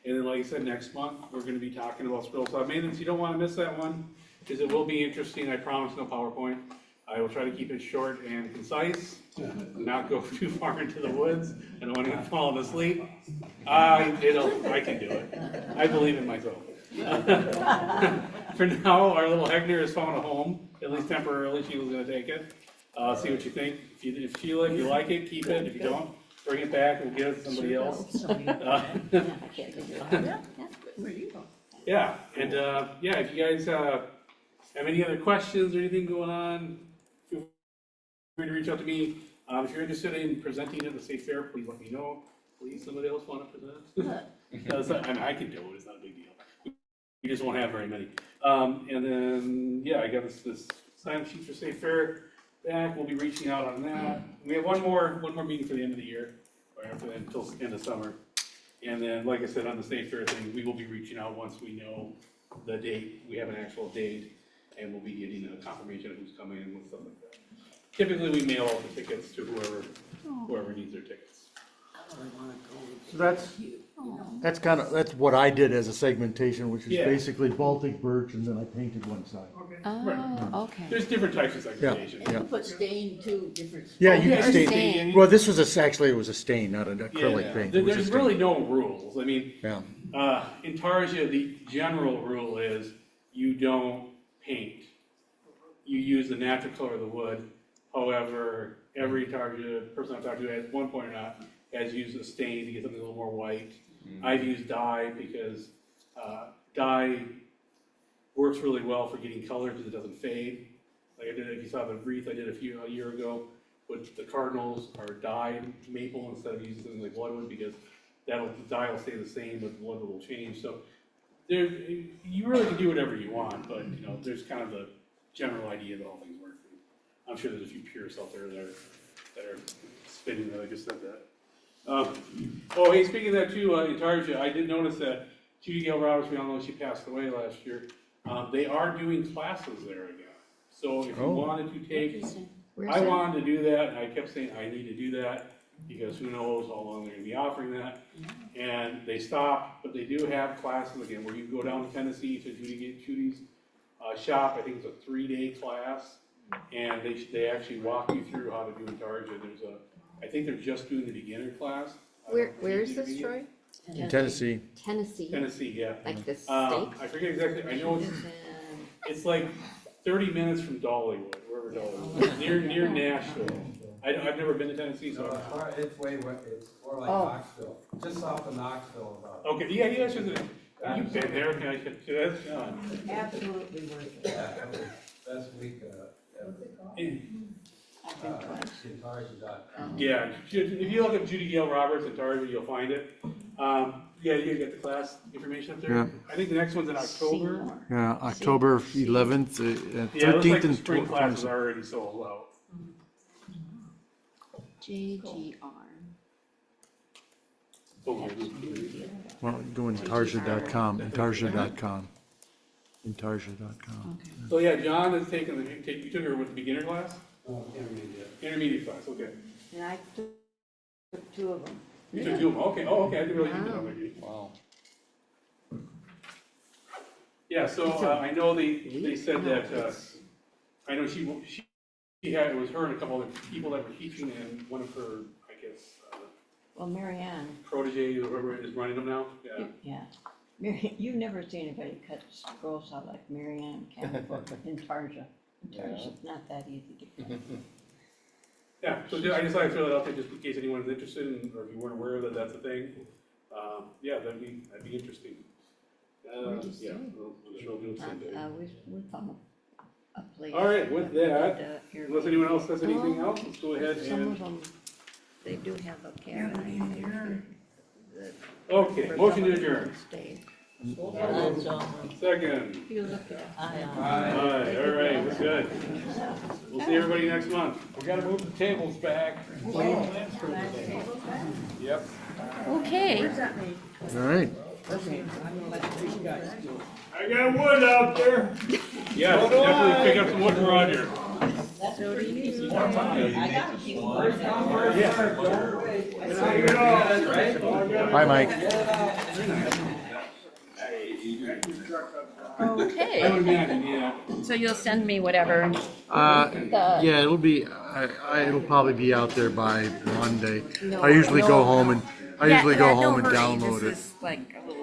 And then, like I said, next month, we're going to be talking about Scroll Saw maintenance. You don't want to miss that one, because it will be interesting. I promise, no PowerPoint. I will try to keep it short and concise, not go too far into the woods. I don't want to get falling asleep. I can do it. I believe in myself. For now, our little Hegner has found a home, at least temporarily. She was going to take it. See what you think. If you like it, keep it. If you don't, bring it back. We'll give it to somebody else. Yeah, and if you guys have any other questions or anything going on, feel free to reach out to me. If you're interested in presenting at the state fair, please let me know. Please, somebody else want to present? I can do it. It's not a big deal. We just won't have very many. And then, I got this sign-up sheet for state fair back. We'll be reaching out on that. We have one more meeting for the end of the year, or until the end of summer. And then, like I said, on the state fair thing, we will be reaching out once we know the date. We have an actual date, and we'll be getting a confirmation of who's coming and stuff like that. Typically, we mail out the tickets to whoever needs their tickets. So that's what I did as a segmentation, which is basically Baltic birch, and then I painted one side. Oh, okay. There's different types of segmentation. You put stain too, different. Yeah, you can stain. stain. Well, this was actually it was a stain, not an acrylic paint. It was There's a stain. really no rules. I mean, Yeah. Intarsia, the general rule is you don't paint. You use the natural color of the wood. However, every Intarsia person I've talked to, at one point or not, has used a stain to get something a little more white. I've used dye because dye works really well for getting color because it doesn't fade. Like I did, if you saw the wreath I did a year ago with the cardinals are dyed maple instead of using something like bloodwood, because the dye will stay the same, but the bloodwood will change. So you really can do whatever you want, but there's kind of the general idea that all things work. I'm sure there's a few purists out there that are spinning that I just said that. Hey, speaking of that too, Intarsia, I did notice that Judy Gail Roberts, we all know she passed away last year. They are doing classes there again. So if you wanted to take, I wanted to do that, and I kept saying I need to do that, because who knows how long they're going to be offering that. And they stopped, but they do have classes again, where you can go down to Tennessee to Judy's shop. I think it's a 3-day class, and they actually walk you through how to do Intarsia. I think they're just doing the beginner class. Where is this, Troy? In Tennessee. Tennessee, yeah. Like the state? I forget exactly. I know it's like 30 minutes from Dollywood, wherever near Nashville. I've never been to Tennessee, so. It's way, it's more like Oh. Knoxville, just south of Knoxville about. Okay, yeah, you've been there, okay, that's John. Absolutely worth it. Yeah, that was best week, I've been twice. Guitarz.com. Yeah, if you look up Judy Gale Roberts and Target, you'll find it. Yeah, you got the class information up there. Yeah. I think the next one's in October. Yeah, October 11th, Yeah, it looks 13th like the and spring class is 20th. already sold out. JGR. Oh, Well, go in Tarja.com, Intarja.com. Intarja.com. so yeah, John is taking you took her with the beginner class? Intermediate class, okay. And I took two of them. You took two of them, okay, oh, okay, I didn't realize you did that. Wow. Yeah, so, I know they said that, I know she had, it was her and a couple other people that were teaching, and one of her, I guess, Well, Marianne, protege, or whoever is running them now, yeah. yeah. You've never seen anybody cut scroll saw like Marianne can in Tarja. Tarja's not that easy to cut. Yeah, so I just thought I'd throw that out there just in case anyone's interested, in, or if you weren't aware that that's a thing. Yeah, that'd be interesting. Yeah, we'll sure do it someday. We found a place. All right, with that, here unless anyone else has anything else, let's go ahead Some of and, them, they do have a cabin. okay, motion to adjourn. Second. You look at. Aye, all right, we're good. We'll see everybody next month. We gotta move the tables back. Yep. Okay. All right. I got wood out there. Yeah, definitely pick up some wood for Roger. So do you. Bye, Mike. Okay. I would imagine, yeah. So you'll send me whatever. Yeah, it'll be, it'll probably be out there by Monday. No, I usually no, go home no. and, No hurry. download it. This is like a little